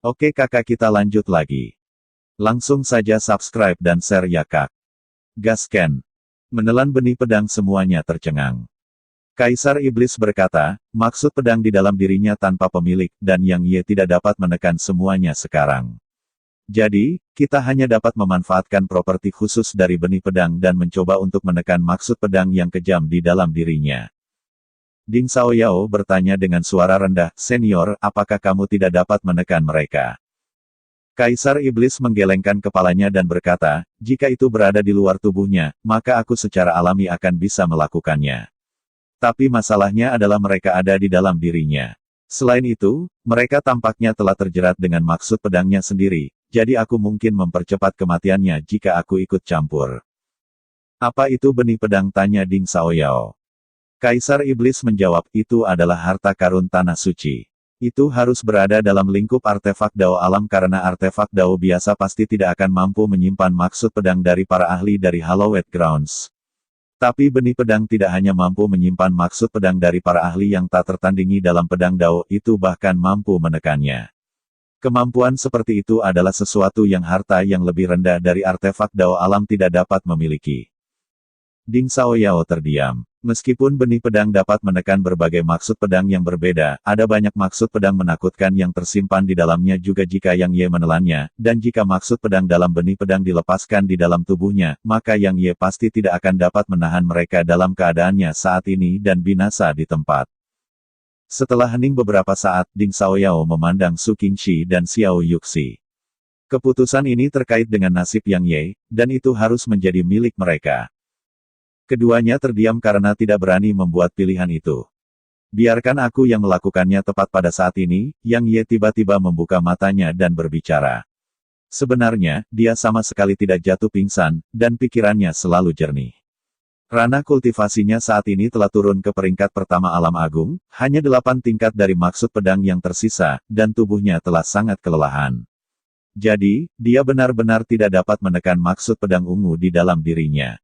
Oke kakak, kita lanjut lagi. Langsung saja subscribe dan share ya kak. Gasken. Menelan benih pedang semuanya tercengang. Kaisar Iblis berkata, maksud pedang di dalam dirinya tanpa pemilik, dan Yang Ye tidak dapat menekan semuanya sekarang. Jadi, kita hanya dapat memanfaatkan properti khusus dari benih pedang dan mencoba untuk menekan maksud pedang yang kejam di dalam dirinya. Ding Xiaoyao bertanya dengan suara rendah, Senior, apakah kamu tidak dapat menekan mereka? Kaisar Iblis menggelengkan kepalanya dan berkata, jika itu berada di luar tubuhnya, maka aku secara alami akan bisa melakukannya. Tapi masalahnya adalah mereka ada di dalam dirinya. Selain itu, mereka tampaknya telah terjerat dengan maksud pedangnya sendiri, jadi aku mungkin mempercepat kematiannya jika aku ikut campur. Apa itu benih pedang? Tanya Ding Xiaoyao. Kaisar Iblis menjawab, itu adalah harta karun tanah suci. Itu harus berada dalam lingkup artefak Dao alam karena artefak Dao biasa pasti tidak akan mampu menyimpan maksud pedang dari para ahli dari Hallowed Grounds. Tapi benih pedang tidak hanya mampu menyimpan maksud pedang dari para ahli yang tak tertandingi dalam pedang Dao, itu bahkan mampu menekannya. Kemampuan seperti itu adalah sesuatu yang harta yang lebih rendah dari artefak Dao alam tidak dapat memiliki. Ding Xiaoyao terdiam. Meskipun benih pedang dapat menekan berbagai maksud pedang yang berbeda, ada banyak maksud pedang menakutkan yang tersimpan di dalamnya juga jika Yang Ye menelannya, dan jika maksud pedang dalam benih pedang dilepaskan di dalam tubuhnya, maka Yang Ye pasti tidak akan dapat menahan mereka dalam keadaannya saat ini dan binasa di tempat. Setelah hening beberapa saat, Ding Xiaoyao memandang Su Qingxi dan Xiao Yuxi. Keputusan ini terkait dengan nasib Yang Ye, dan itu harus menjadi milik mereka. Keduanya terdiam karena tidak berani membuat pilihan itu. Biarkan aku yang melakukannya tepat pada saat ini, Yang Ye tiba-tiba membuka matanya dan berbicara. Sebenarnya, dia sama sekali tidak jatuh pingsan, dan pikirannya selalu jernih. Ranah kultivasinya saat ini telah turun ke peringkat pertama alam agung, hanya 8 tingkat dari maksud pedang yang tersisa, dan tubuhnya telah sangat kelelahan. Jadi, dia benar-benar tidak dapat menekan maksud pedang ungu di dalam dirinya.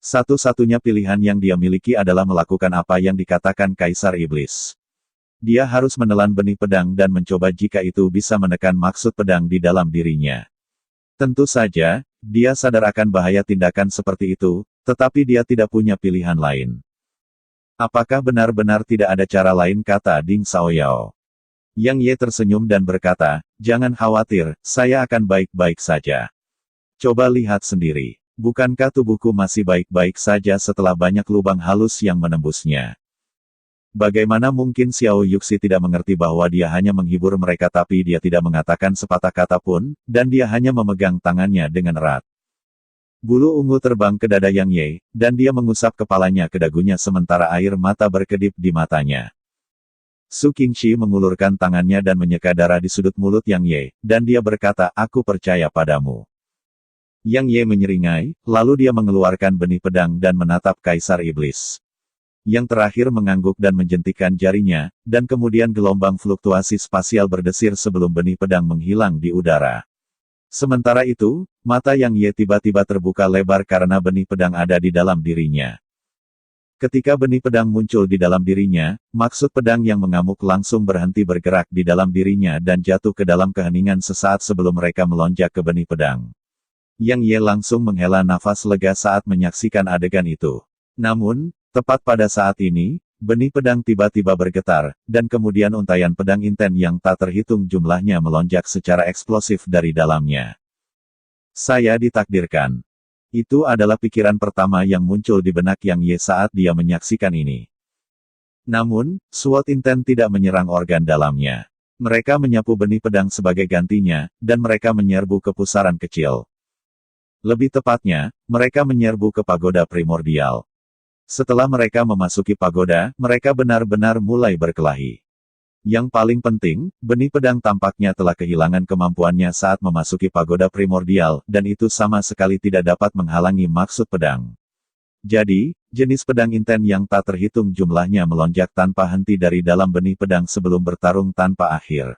Satu-satunya pilihan yang dia miliki adalah melakukan apa yang dikatakan Kaisar Iblis. Dia harus menelan benih pedang dan mencoba jika itu bisa menekan maksud pedang di dalam dirinya. Tentu saja, dia sadar akan bahaya tindakan seperti itu, tetapi dia tidak punya pilihan lain. Apakah benar-benar tidak ada cara lain? Kata Ding Xiaoyao. Yang Ye tersenyum dan berkata, jangan khawatir, saya akan baik-baik saja. Coba lihat sendiri. Bukankah tubuhku masih baik-baik saja setelah banyak lubang halus yang menembusnya? Bagaimana mungkin Xiao Yuxi tidak mengerti bahwa dia hanya menghibur mereka tapi dia tidak mengatakan sepatah kata pun, dan dia hanya memegang tangannya dengan erat. Bulu ungu terbang ke dada Yang Ye, dan dia mengusap kepalanya ke dagunya sementara air mata berkedip di matanya. Su Qingxi mengulurkan tangannya dan menyeka darah di sudut mulut Yang Ye, dan dia berkata, aku percaya padamu. Yang Ye menyeringai, lalu dia mengeluarkan benih pedang dan menatap Kaisar Iblis. Yang terakhir mengangguk dan menjentikkan jarinya, dan kemudian gelombang fluktuasi spasial berdesir sebelum benih pedang menghilang di udara. Sementara itu, mata Yang Ye tiba-tiba terbuka lebar karena benih pedang ada di dalam dirinya. Ketika benih pedang muncul di dalam dirinya, maksud pedang yang mengamuk langsung berhenti bergerak di dalam dirinya dan jatuh ke dalam keheningan sesaat sebelum mereka melonjak ke benih pedang. Yang Ye langsung menghela nafas lega saat menyaksikan adegan itu. Namun, tepat pada saat ini, benih pedang tiba-tiba bergetar, dan kemudian untaian pedang inten yang tak terhitung jumlahnya melonjak secara eksplosif dari dalamnya. Saya ditakdirkan. Itu adalah pikiran pertama yang muncul di benak Yang Ye saat dia menyaksikan ini. Namun, SWOT inten tidak menyerang organ dalamnya. Mereka menyapu benih pedang sebagai gantinya, dan mereka menyerbu ke pusaran kecil. Lebih tepatnya, mereka menyerbu ke pagoda primordial. Setelah mereka memasuki pagoda, mereka benar-benar mulai berkelahi. Yang paling penting, benih pedang tampaknya telah kehilangan kemampuannya saat memasuki pagoda primordial, dan itu sama sekali tidak dapat menghalangi maksud pedang. Jadi, jenis pedang inten yang tak terhitung jumlahnya melonjak tanpa henti dari dalam benih pedang sebelum bertarung tanpa akhir.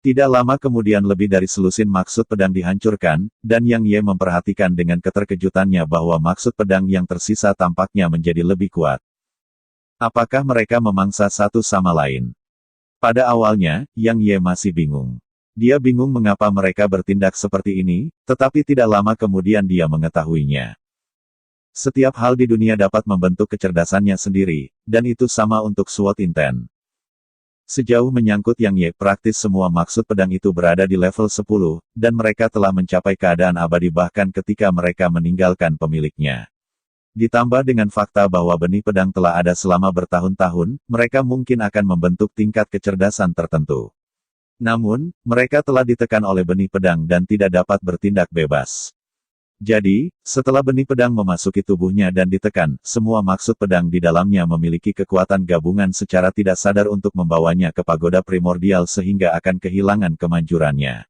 Tidak lama kemudian lebih dari selusin maksud pedang dihancurkan, dan Yang Ye memperhatikan dengan keterkejutannya bahwa maksud pedang yang tersisa tampaknya menjadi lebih kuat. Apakah mereka memangsa satu sama lain? Pada awalnya, Yang Ye masih bingung. Dia bingung mengapa mereka bertindak seperti ini, tetapi tidak lama kemudian dia mengetahuinya. Setiap hal di dunia dapat membentuk kecerdasannya sendiri, dan itu sama untuk SWOT Intent. Sejauh menyangkut Yang Ye, praktis semua maksud pedang itu berada di level 10, dan mereka telah mencapai keadaan abadi bahkan ketika mereka meninggalkan pemiliknya. Ditambah dengan fakta bahwa benih pedang telah ada selama bertahun-tahun, mereka mungkin akan membentuk tingkat kecerdasan tertentu. Namun, mereka telah ditekan oleh benih pedang dan tidak dapat bertindak bebas. Jadi, setelah benih pedang memasuki tubuhnya dan ditekan, semua maksud pedang di dalamnya memiliki kekuatan gabungan secara tidak sadar untuk membawanya ke pagoda primordial sehingga akan kehilangan kemanjurannya.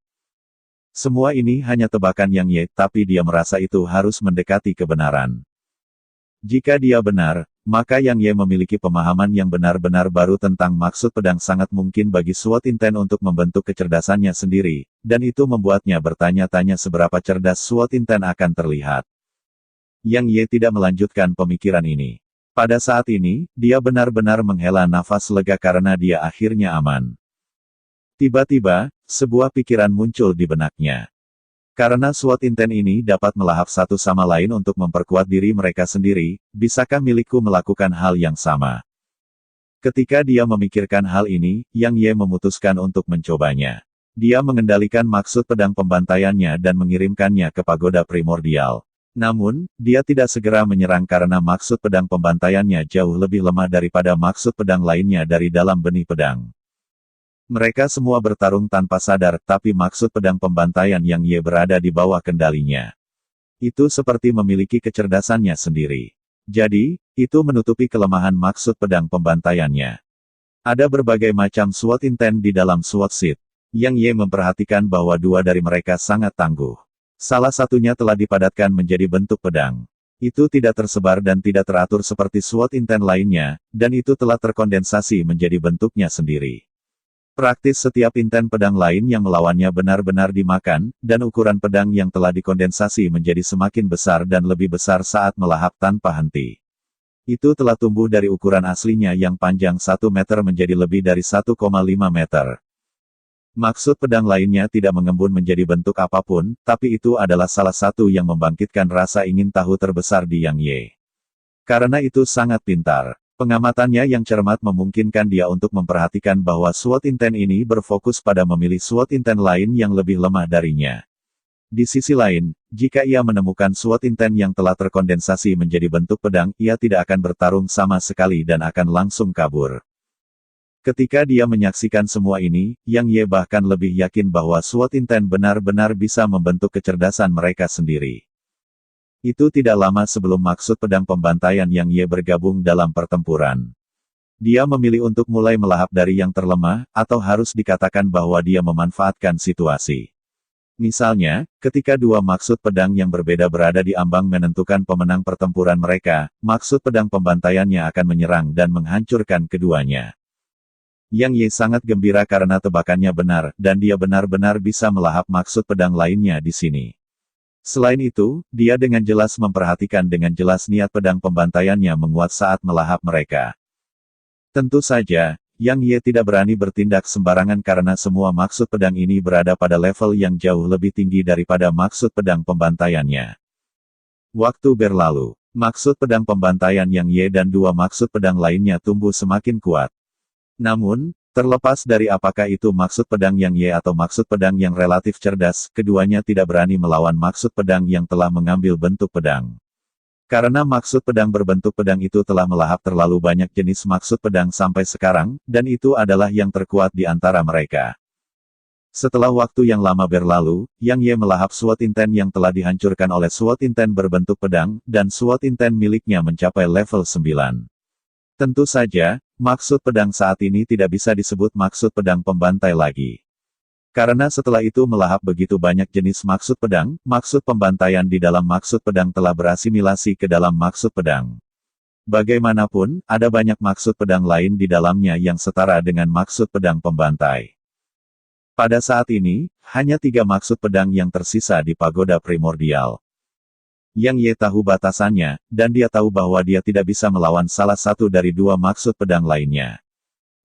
Semua ini hanya tebakan Yang Ye, tapi dia merasa itu harus mendekati kebenaran. Jika dia benar, maka Yang Ye memiliki pemahaman yang benar-benar baru tentang maksud pedang. Sangat mungkin bagi SWOT Intent untuk membentuk kecerdasannya sendiri, dan itu membuatnya bertanya-tanya seberapa cerdas SWOT Intent akan terlihat. Yang Ye tidak melanjutkan pemikiran ini. Pada saat ini, dia benar-benar menghela nafas lega karena dia akhirnya aman. Tiba-tiba, sebuah pikiran muncul di benaknya. Karena SWOT Intent ini dapat melahap satu sama lain untuk memperkuat diri mereka sendiri, bisakah milikku melakukan hal yang sama? Ketika dia memikirkan hal ini, Yang Ye memutuskan untuk mencobanya. Dia mengendalikan maksud pedang pembantaiannya dan mengirimkannya ke pagoda primordial. Namun, dia tidak segera menyerang karena maksud pedang pembantaiannya jauh lebih lemah daripada maksud pedang lainnya dari dalam benih pedang. Mereka semua bertarung tanpa sadar, tapi maksud pedang pembantaian Yang Ye berada di bawah kendalinya. Itu seperti memiliki kecerdasannya sendiri. Jadi, itu menutupi kelemahan maksud pedang pembantaiannya. Ada berbagai macam SWOT Intent di dalam SWOT Sheet. Yang Ye memperhatikan bahwa dua dari mereka sangat tangguh. Salah satunya telah dipadatkan menjadi bentuk pedang. Itu tidak tersebar dan tidak teratur seperti SWOT Intent lainnya, dan itu telah terkondensasi menjadi bentuknya sendiri. Praktis setiap intent pedang lain yang melawannya benar-benar dimakan, dan ukuran pedang yang telah dikondensasi menjadi semakin besar dan lebih besar saat melahap tanpa henti. Itu telah tumbuh dari ukuran aslinya yang panjang 1 meter menjadi lebih dari 1,5 meter. Maksud pedang lainnya tidak mengembun menjadi bentuk apapun, tapi itu adalah salah satu yang membangkitkan rasa ingin tahu terbesar di Yang Ye. Karena itu sangat pintar. Pengamatannya yang cermat memungkinkan dia untuk memperhatikan bahwa SWOT Intent ini berfokus pada memilih SWOT Intent lain yang lebih lemah darinya. Di sisi lain, jika ia menemukan SWOT Intent yang telah terkondensasi menjadi bentuk pedang, ia tidak akan bertarung sama sekali dan akan langsung kabur. Ketika dia menyaksikan semua ini, Yang Ye bahkan lebih yakin bahwa SWOT Intent benar-benar bisa membentuk kecerdasan mereka sendiri. Itu tidak lama sebelum maksud pedang pembantaian Yang Ye bergabung dalam pertempuran. Dia memilih untuk mulai melahap dari yang terlemah, atau harus dikatakan bahwa dia memanfaatkan situasi. Misalnya, ketika dua maksud pedang yang berbeda berada di ambang menentukan pemenang pertempuran mereka, maksud pedang pembantaiannya akan menyerang dan menghancurkan keduanya. Yang Ye sangat gembira karena tebakannya benar, dan dia benar-benar bisa melahap maksud pedang lainnya di sini. Selain itu, dia dengan jelas memperhatikan dengan jelas niat pedang pembantaiannya menguat saat melahap mereka. Tentu saja, Yang Ye tidak berani bertindak sembarangan karena semua maksud pedang ini berada pada level yang jauh lebih tinggi daripada maksud pedang pembantaiannya. Waktu berlalu, maksud pedang pembantaian Yang Ye dan dua maksud pedang lainnya tumbuh semakin kuat. Namun, terlepas dari apakah itu maksud pedang Yang Ye atau maksud pedang yang relatif cerdas, keduanya tidak berani melawan maksud pedang yang telah mengambil bentuk pedang. Karena maksud pedang berbentuk pedang itu telah melahap terlalu banyak jenis maksud pedang sampai sekarang, dan itu adalah yang terkuat di antara mereka. Setelah waktu yang lama berlalu, Yang Ye melahap SWOT Intent yang telah dihancurkan oleh SWOT Intent berbentuk pedang, dan SWOT Intent miliknya mencapai level 9. Tentu saja, maksud pedang saat ini tidak bisa disebut maksud pedang pembantai lagi. Karena setelah itu melahap begitu banyak jenis maksud pedang, maksud pembantaian di dalam maksud pedang telah berasimilasi ke dalam maksud pedang. Bagaimanapun, ada banyak maksud pedang lain di dalamnya yang setara dengan maksud pedang pembantai. Pada saat ini, hanya 3 maksud pedang yang tersisa di pagoda primordial. Yang Ye tahu batasannya, dan dia tahu bahwa dia tidak bisa melawan salah satu dari 2 maksud pedang lainnya.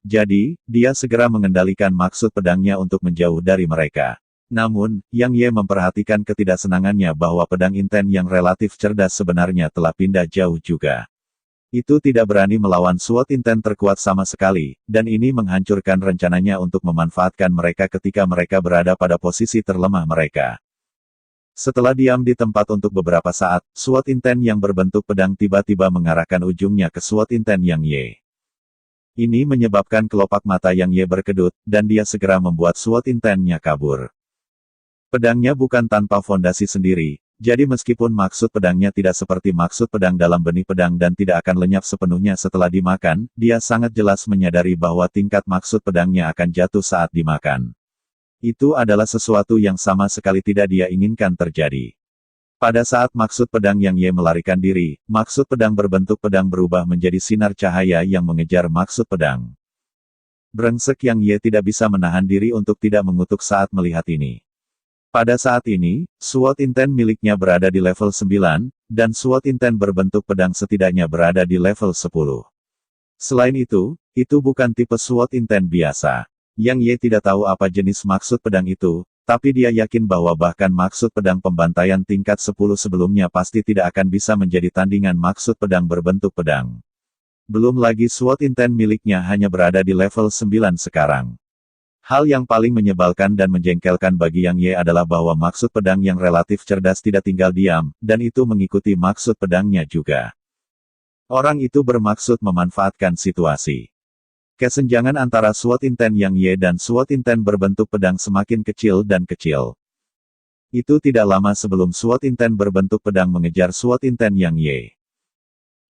Jadi, dia segera mengendalikan maksud pedangnya untuk menjauh dari mereka. Namun, Yang Ye memperhatikan ketidaksenangannya bahwa pedang Inten yang relatif cerdas sebenarnya telah pindah jauh juga. Itu tidak berani melawan SWOT Inten terkuat sama sekali, dan ini menghancurkan rencananya untuk memanfaatkan mereka ketika mereka berada pada posisi terlemah mereka. Setelah diam di tempat untuk beberapa saat, SWOT Inten yang berbentuk pedang tiba-tiba mengarahkan ujungnya ke SWOT Inten Yang Ye. Ini menyebabkan kelopak mata Yang Ye berkedut, dan dia segera membuat SWOT Inten-nya kabur. Pedangnya bukan tanpa fondasi sendiri, jadi meskipun maksud pedangnya tidak seperti maksud pedang dalam benih pedang dan tidak akan lenyap sepenuhnya setelah dimakan, dia sangat jelas menyadari bahwa tingkat maksud pedangnya akan jatuh saat dimakan. Itu adalah sesuatu yang sama sekali tidak dia inginkan terjadi. Pada saat maksud pedang Yang Ye melarikan diri, maksud pedang berbentuk pedang berubah menjadi sinar cahaya yang mengejar maksud pedang. Brengsek Yang Ye tidak bisa menahan diri untuk tidak mengutuk saat melihat ini. Pada saat ini, SWOT Inten miliknya berada di level 9, dan SWOT Inten berbentuk pedang setidaknya berada di level 10. Selain itu bukan tipe SWOT Inten biasa. Yang Ye tidak tahu apa jenis maksud pedang itu, tapi dia yakin bahwa bahkan maksud pedang pembantaian tingkat 10 sebelumnya pasti tidak akan bisa menjadi tandingan maksud pedang berbentuk pedang. Belum lagi SWOT Inten miliknya hanya berada di level 9 sekarang. Hal yang paling menyebalkan dan menjengkelkan bagi Yang Ye adalah bahwa maksud pedang yang relatif cerdas tidak tinggal diam, dan itu mengikuti maksud pedangnya juga. Orang itu bermaksud memanfaatkan situasi. Kesenjangan antara SWOT Inten Yang Ye dan SWOT Inten berbentuk pedang semakin kecil dan kecil. Itu tidak lama sebelum SWOT Inten berbentuk pedang mengejar SWOT Inten Yang Ye.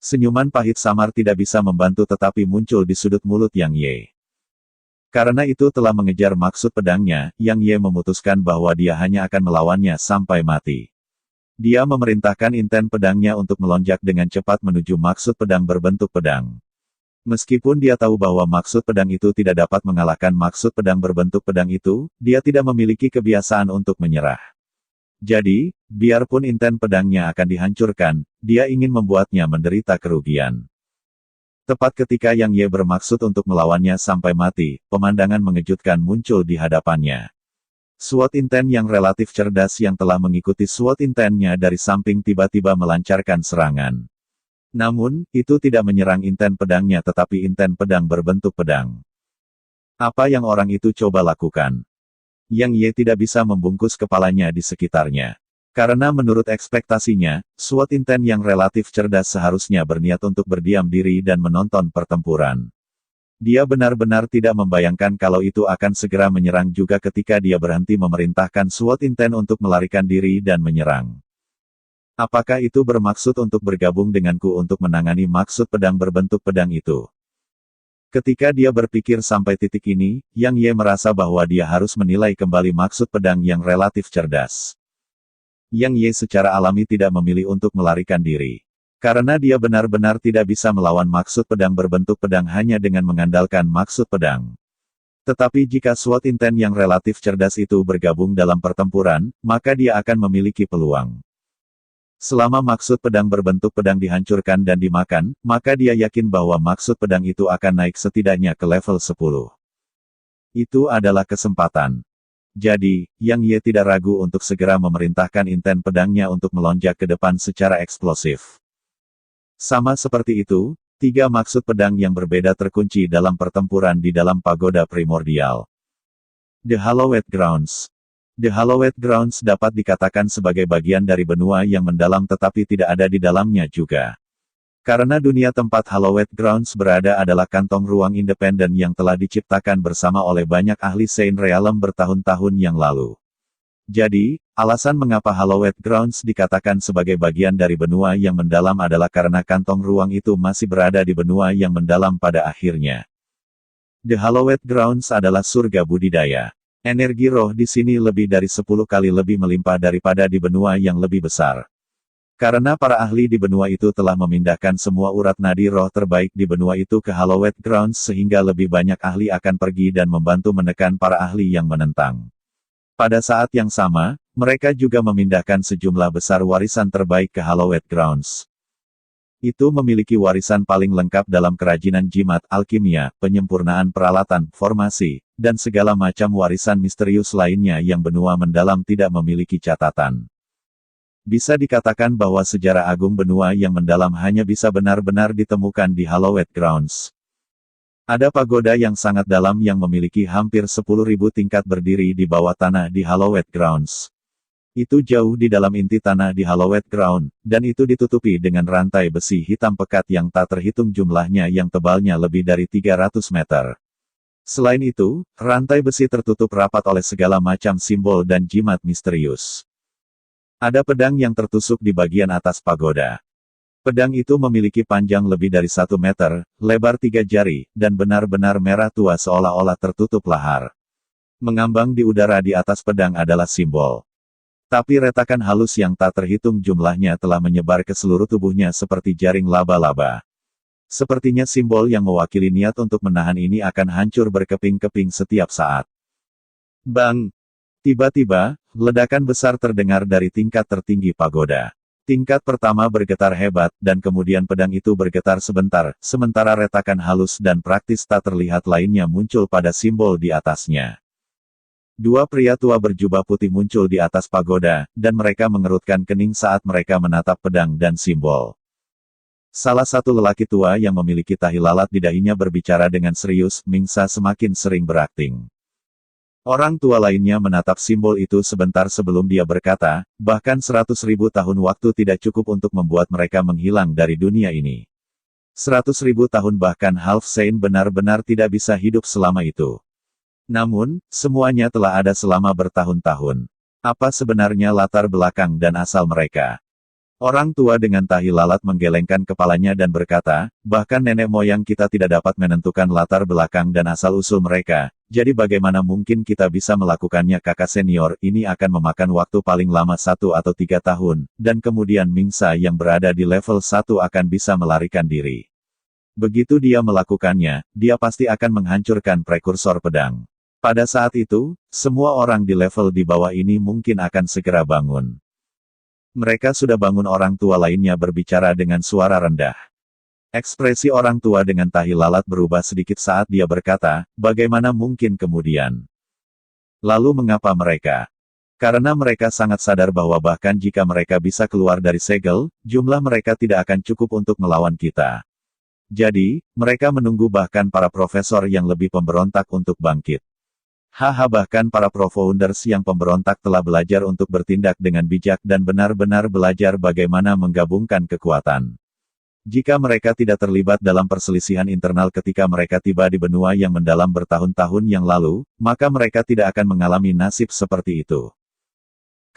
Senyuman pahit samar tidak bisa membantu tetapi muncul di sudut mulut Yang Ye. Karena itu telah mengejar maksud pedangnya, Yang Ye memutuskan bahwa dia hanya akan melawannya sampai mati. Dia memerintahkan Inten pedangnya untuk melonjak dengan cepat menuju maksud pedang berbentuk pedang. Meskipun dia tahu bahwa maksud pedang itu tidak dapat mengalahkan maksud pedang berbentuk pedang itu, dia tidak memiliki kebiasaan untuk menyerah. Jadi, biarpun Inten pedangnya akan dihancurkan, dia ingin membuatnya menderita kerugian. Tepat ketika Yang Ye bermaksud untuk melawannya sampai mati, pemandangan mengejutkan muncul di hadapannya. SWOT Inten yang relatif cerdas yang telah mengikuti SWOT Inten-nya dari samping tiba-tiba melancarkan serangan. Namun, itu tidak menyerang Inten pedangnya tetapi Inten pedang berbentuk pedang. Apa yang orang itu coba lakukan? Yang Ye tidak bisa membungkus kepalanya di sekitarnya. Karena menurut ekspektasinya, SWOT Inten yang relatif cerdas seharusnya berniat untuk berdiam diri dan menonton pertempuran. Dia benar-benar tidak membayangkan kalau itu akan segera menyerang juga ketika dia berhenti memerintahkan SWOT Inten untuk melarikan diri dan menyerang. Apakah itu bermaksud untuk bergabung denganku untuk menangani maksud pedang berbentuk pedang itu? Ketika dia berpikir sampai titik ini, Yang Ye merasa bahwa dia harus menilai kembali maksud pedang yang relatif cerdas. Yang Ye secara alami tidak memilih untuk melarikan diri. Karena dia benar-benar tidak bisa melawan maksud pedang berbentuk pedang hanya dengan mengandalkan maksud pedang. Tetapi jika SWOT Inten yang relatif cerdas itu bergabung dalam pertempuran, maka dia akan memiliki peluang. Selama maksud pedang berbentuk pedang dihancurkan dan dimakan, maka dia yakin bahwa maksud pedang itu akan naik setidaknya ke level 10. Itu adalah kesempatan. Jadi, Yang Ye tidak ragu untuk segera memerintahkan Inten pedangnya untuk melonjak ke depan secara eksplosif. Sama seperti itu, 3 maksud pedang yang berbeda terkunci dalam pertempuran di dalam pagoda primordial. The Hallowed Grounds. The Hallowed Grounds dapat dikatakan sebagai bagian dari benua yang mendalam tetapi tidak ada di dalamnya juga. Karena dunia tempat Hallowed Grounds berada adalah kantong ruang independen yang telah diciptakan bersama oleh banyak ahli Saint Realm bertahun-tahun yang lalu. Jadi, alasan mengapa Hallowed Grounds dikatakan sebagai bagian dari benua yang mendalam adalah karena kantong ruang itu masih berada di benua yang mendalam pada akhirnya. The Hallowed Grounds adalah surga budidaya. Energi roh di sini lebih dari 10 kali lebih melimpah daripada di benua yang lebih besar. Karena para ahli di benua itu telah memindahkan semua urat nadi roh terbaik di benua itu ke Hallowed Grounds sehingga lebih banyak ahli akan pergi dan membantu menekan para ahli yang menentang. Pada saat yang sama, mereka juga memindahkan sejumlah besar warisan terbaik ke Hallowed Grounds. Itu memiliki warisan paling lengkap dalam kerajinan jimat, alkimia, penyempurnaan peralatan, formasi, dan segala macam warisan misterius lainnya yang benua mendalam tidak memiliki catatan. Bisa dikatakan bahwa sejarah agung benua yang mendalam hanya bisa benar-benar ditemukan di Hallowed Grounds. Ada pagoda yang sangat dalam yang memiliki hampir 10.000 tingkat berdiri di bawah tanah di Hallowed Grounds. Itu jauh di dalam inti tanah di Hallowed Ground, dan itu ditutupi dengan rantai besi hitam pekat yang tak terhitung jumlahnya yang tebalnya lebih dari 300 meter. Selain itu, rantai besi tertutup rapat oleh segala macam simbol dan jimat misterius. Ada pedang yang tertusuk di bagian atas pagoda. Pedang itu memiliki panjang lebih dari 1 meter, lebar 3 jari, dan benar-benar merah tua seolah-olah tertutup lahar. Mengambang di udara di atas pedang adalah simbol. Tapi retakan halus yang tak terhitung jumlahnya telah menyebar ke seluruh tubuhnya seperti jaring laba-laba. Sepertinya simbol yang mewakili niat untuk menahan ini akan hancur berkeping-keping setiap saat. Bang! Tiba-tiba, ledakan besar terdengar dari tingkat tertinggi pagoda. Tingkat pertama bergetar hebat, dan kemudian pedang itu bergetar sebentar, sementara retakan halus dan praktis tak terlihat lainnya muncul pada simbol di atasnya. Dua pria tua berjubah putih muncul di atas pagoda, dan mereka mengerutkan kening saat mereka menatap pedang dan simbol. Salah satu lelaki tua yang memiliki tahi lalat di dahinya berbicara dengan serius, Mingsa semakin sering berakting. Orang tua lainnya menatap simbol itu sebentar sebelum dia berkata, bahkan 100.000 tahun waktu tidak cukup untuk membuat mereka menghilang dari dunia ini. 100.000 tahun bahkan Half Saint benar-benar tidak bisa hidup selama itu. Namun, semuanya telah ada selama bertahun-tahun. Apa sebenarnya latar belakang dan asal mereka? Orang tua dengan tahi lalat menggelengkan kepalanya dan berkata, bahkan nenek moyang kita tidak dapat menentukan latar belakang dan asal-usul mereka, jadi bagaimana mungkin kita bisa melakukannya? Kakak senior ini akan memakan waktu paling lama 1 atau 3 tahun, dan kemudian Mingsa yang berada di level 1 akan bisa melarikan diri. Begitu dia melakukannya, dia pasti akan menghancurkan prekursor pedang. Pada saat itu, semua orang di level di bawah ini mungkin akan segera bangun. Mereka sudah bangun. Orang tua lainnya berbicara dengan suara rendah. Ekspresi orang tua dengan tahi lalat berubah sedikit saat dia berkata, bagaimana mungkin kemudian? Lalu mengapa mereka? Karena mereka sangat sadar bahwa bahkan jika mereka bisa keluar dari segel, jumlah mereka tidak akan cukup untuk melawan kita. Jadi, mereka menunggu bahkan para profesor yang lebih pemberontak untuk bangkit. Haha, bahkan para pro-founders yang pemberontak telah belajar untuk bertindak dengan bijak dan benar-benar belajar bagaimana menggabungkan kekuatan. Jika mereka tidak terlibat dalam perselisihan internal ketika mereka tiba di benua yang mendalam bertahun-tahun yang lalu, maka mereka tidak akan mengalami nasib seperti itu.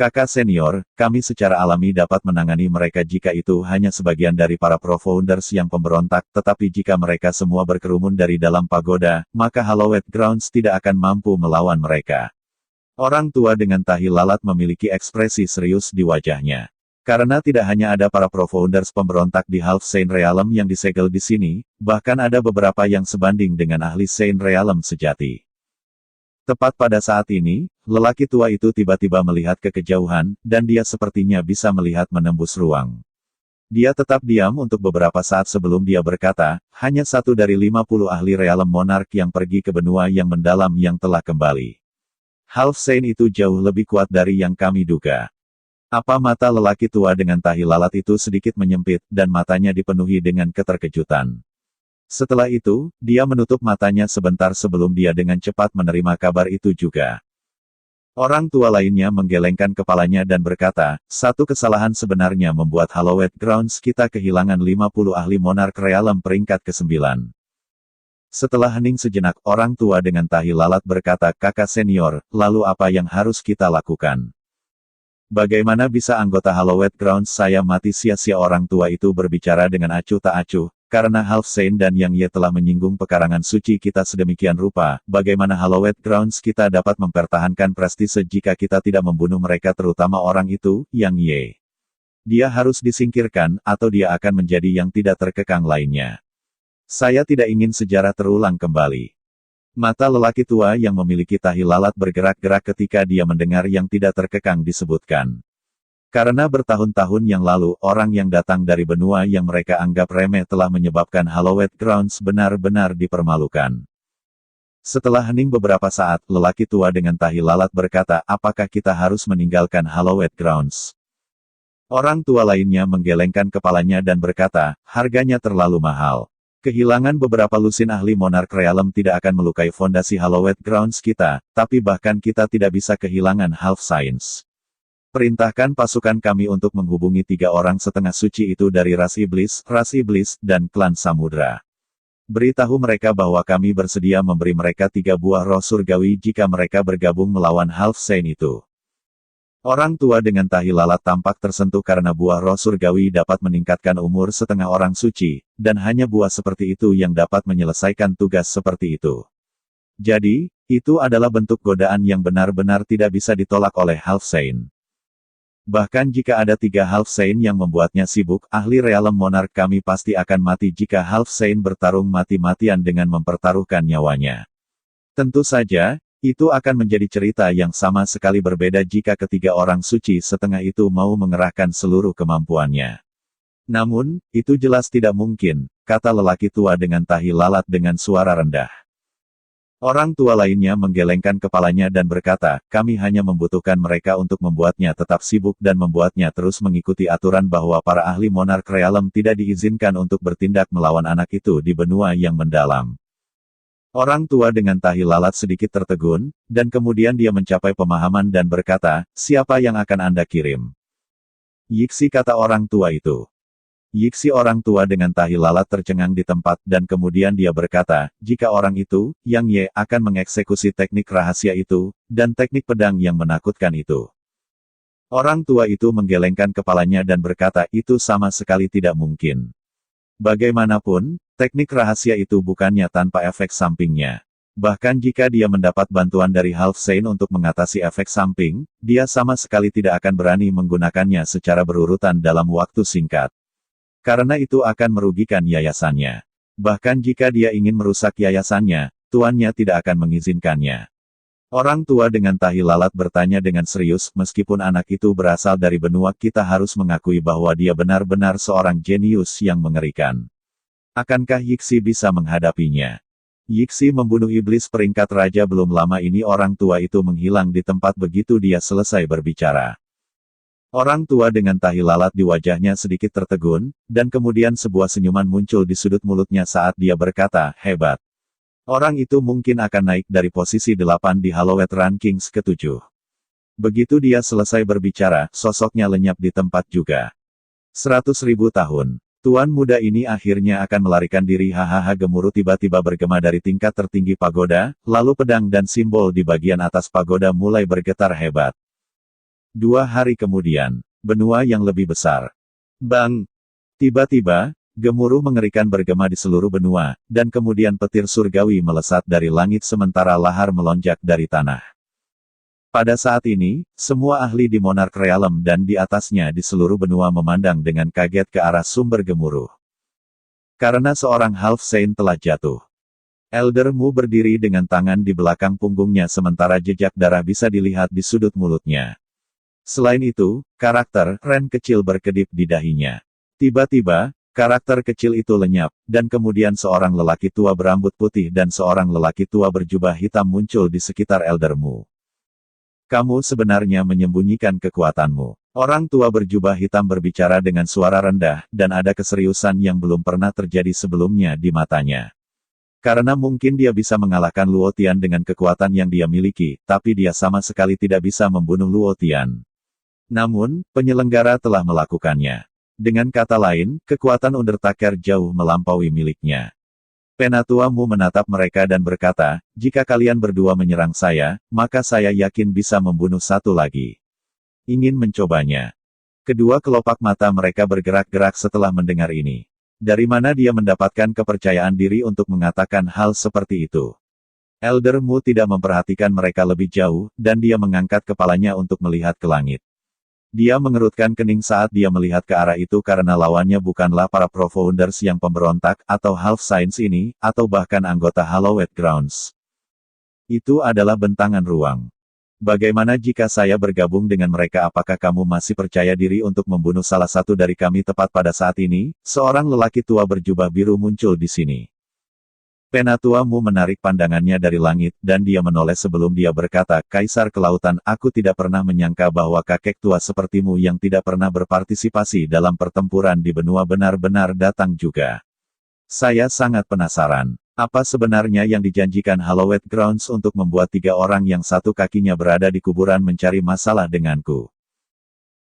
Kakak senior, kami secara alami dapat menangani mereka jika itu hanya sebagian dari para pro-founders yang pemberontak, tetapi jika mereka semua berkerumun dari dalam pagoda, maka Hallowed Grounds tidak akan mampu melawan mereka. Orang tua dengan tahi lalat memiliki ekspresi serius di wajahnya. Karena tidak hanya ada para pro-founders pemberontak di Half Saint Realm yang disegel di sini, bahkan ada beberapa yang sebanding dengan ahli Saint Realm sejati. Tepat pada saat ini, lelaki tua itu tiba-tiba melihat ke kejauhan, dan dia sepertinya bisa melihat menembus ruang. Dia tetap diam untuk beberapa saat sebelum dia berkata, hanya 1 dari 50 ahli Realm Monarch yang pergi ke benua yang mendalam yang telah kembali. Half Saint itu jauh lebih kuat dari yang kami duga. Apa mata lelaki tua dengan tahi lalat itu sedikit menyempit, dan matanya dipenuhi dengan keterkejutan. Setelah itu, dia menutup matanya sebentar sebelum dia dengan cepat menerima kabar itu juga. Orang tua lainnya menggelengkan kepalanya dan berkata, satu kesalahan sebenarnya membuat Hallowed Grounds kita kehilangan 50 ahli Monarch Realm peringkat ke-9. Setelah hening sejenak, orang tua dengan tahi lalat berkata, kakak senior, lalu apa yang harus kita lakukan? Bagaimana bisa anggota Hallowed Grounds saya mati sia-sia? Orang tua itu berbicara dengan acuh tak acuh. Karena Half Saint dan Yang Ye telah menyinggung pekarangan suci kita sedemikian rupa, bagaimana Hallowed Grounds kita dapat mempertahankan prestise jika kita tidak membunuh mereka, terutama orang itu, Yang Ye. Dia harus disingkirkan, atau dia akan menjadi yang tidak terkekang lainnya. Saya tidak ingin sejarah terulang kembali. Mata lelaki tua yang memiliki tahi lalat bergerak-gerak ketika dia mendengar yang tidak terkekang disebutkan. Karena bertahun-tahun yang lalu, orang yang datang dari benua yang mereka anggap remeh telah menyebabkan Hallowed Grounds benar-benar dipermalukan. Setelah hening beberapa saat, lelaki tua dengan tahi lalat berkata, apakah kita harus meninggalkan Hallowed Grounds? Orang tua lainnya menggelengkan kepalanya dan berkata, harganya terlalu mahal. Kehilangan beberapa lusin ahli Monarch Realm tidak akan melukai fondasi Hallowed Grounds kita, tapi bahkan kita tidak bisa kehilangan Half Science. Perintahkan pasukan kami untuk menghubungi 3 orang setengah suci itu dari ras iblis, dan klan samudra. Beritahu mereka bahwa kami bersedia memberi mereka 3 buah roh surgawi jika mereka bergabung melawan Half Saint itu. Orang tua dengan tahi lalat tampak tersentuh karena buah roh surgawi dapat meningkatkan umur setengah orang suci, dan hanya buah seperti itu yang dapat menyelesaikan tugas seperti itu. Jadi, itu adalah bentuk godaan yang benar-benar tidak bisa ditolak oleh Half Saint. Bahkan jika ada 3 Half Saint yang membuatnya sibuk, ahli Realm Monarch kami pasti akan mati jika Half Saint bertarung mati-matian dengan mempertaruhkan nyawanya. Tentu saja, itu akan menjadi cerita yang sama sekali berbeda jika ketiga orang suci setengah itu mau mengerahkan seluruh kemampuannya. Namun, itu jelas tidak mungkin, kata lelaki tua dengan tahi lalat dengan suara rendah. Orang tua lainnya menggelengkan kepalanya dan berkata, kami hanya membutuhkan mereka untuk membuatnya tetap sibuk dan membuatnya terus mengikuti aturan bahwa para ahli Monarch Realm tidak diizinkan untuk bertindak melawan anak itu di benua yang mendalam. Orang tua dengan tahi lalat sedikit tertegun, dan kemudian dia mencapai pemahaman dan berkata, siapa yang akan Anda kirim? Yixi, kata orang tua itu. Yixi orang tua dengan tahi lalat tercengang di tempat dan kemudian dia berkata, jika orang itu, Yang Ye, akan mengeksekusi teknik rahasia itu, dan teknik pedang yang menakutkan itu. Orang tua itu menggelengkan kepalanya dan berkata, itu sama sekali tidak mungkin. Bagaimanapun, teknik rahasia itu bukannya tanpa efek sampingnya. Bahkan jika dia mendapat bantuan dari Half Saint untuk mengatasi efek samping, dia sama sekali tidak akan berani menggunakannya secara berurutan dalam waktu singkat. Karena itu akan merugikan yayasannya. Bahkan jika dia ingin merusak yayasannya, tuannya tidak akan mengizinkannya. Orang tua dengan tahi lalat bertanya dengan serius, meskipun anak itu berasal dari benua, kita harus mengakui bahwa dia benar-benar seorang jenius yang mengerikan. Akankah Yixi bisa menghadapinya? Yixi membunuh iblis peringkat raja belum lama ini. Orang tua itu menghilang di tempat begitu dia selesai berbicara. Orang tua dengan tahi lalat di wajahnya sedikit tertegun, dan kemudian sebuah senyuman muncul di sudut mulutnya saat dia berkata, hebat. Orang itu mungkin akan naik dari posisi 8 di Hallowed Rankings ke-7. Begitu dia selesai berbicara, sosoknya lenyap di tempat juga. 100.000 tahun. Tuan muda ini akhirnya akan melarikan diri. Hahaha, gemuruh tiba-tiba bergema dari tingkat tertinggi pagoda, lalu pedang dan simbol di bagian atas pagoda mulai bergetar hebat. 2 hari kemudian, benua yang lebih besar. Bang! Tiba-tiba, gemuruh mengerikan bergema di seluruh benua, dan kemudian petir surgawi melesat dari langit sementara lahar melonjak dari tanah. Pada saat ini, semua ahli di Monarch Realm dan di atasnya di seluruh benua memandang dengan kaget ke arah sumber gemuruh. Karena seorang Half Saint telah jatuh. Elder Mu berdiri dengan tangan di belakang punggungnya sementara jejak darah bisa dilihat di sudut mulutnya. Selain itu, karakter Ren kecil berkedip di dahinya. Tiba-tiba, karakter kecil itu lenyap, dan kemudian seorang lelaki tua berambut putih dan seorang lelaki tua berjubah hitam muncul di sekitar Elder Mu. Kamu sebenarnya menyembunyikan kekuatanmu. Orang tua berjubah hitam berbicara dengan suara rendah, dan ada keseriusan yang belum pernah terjadi sebelumnya di matanya. Karena mungkin dia bisa mengalahkan Luo Tian dengan kekuatan yang dia miliki, tapi dia sama sekali tidak bisa membunuh Luo Tian. Namun, penyelenggara telah melakukannya. Dengan kata lain, kekuatan Undertaker jauh melampaui miliknya. Penatua Mu menatap mereka dan berkata, jika kalian berdua menyerang saya, maka saya yakin bisa membunuh satu lagi. Ingin mencobanya. Kedua kelopak mata mereka bergerak-gerak setelah mendengar ini. Dari mana dia mendapatkan kepercayaan diri untuk mengatakan hal seperti itu? Elder Mu tidak memperhatikan mereka lebih jauh, dan dia mengangkat kepalanya untuk melihat ke langit. Dia mengerutkan kening saat dia melihat ke arah itu karena lawannya bukanlah para Profounders yang pemberontak, atau Half Saints ini, atau bahkan anggota Hallowed Grounds. Itu adalah bentangan ruang. Bagaimana jika saya bergabung dengan mereka? Apakah kamu masih percaya diri untuk membunuh salah satu dari kami? Tepat pada saat ini, seorang lelaki tua berjubah biru muncul di sini. Penatua Mu menarik pandangannya dari langit, dan dia menoleh sebelum dia berkata, Kaisar Kelautan, aku tidak pernah menyangka bahwa kakek tua sepertimu yang tidak pernah berpartisipasi dalam pertempuran di benua benar-benar datang juga. Saya sangat penasaran. Apa sebenarnya yang dijanjikan Hallowed Grounds untuk membuat 3 orang yang satu kakinya berada di kuburan mencari masalah denganku?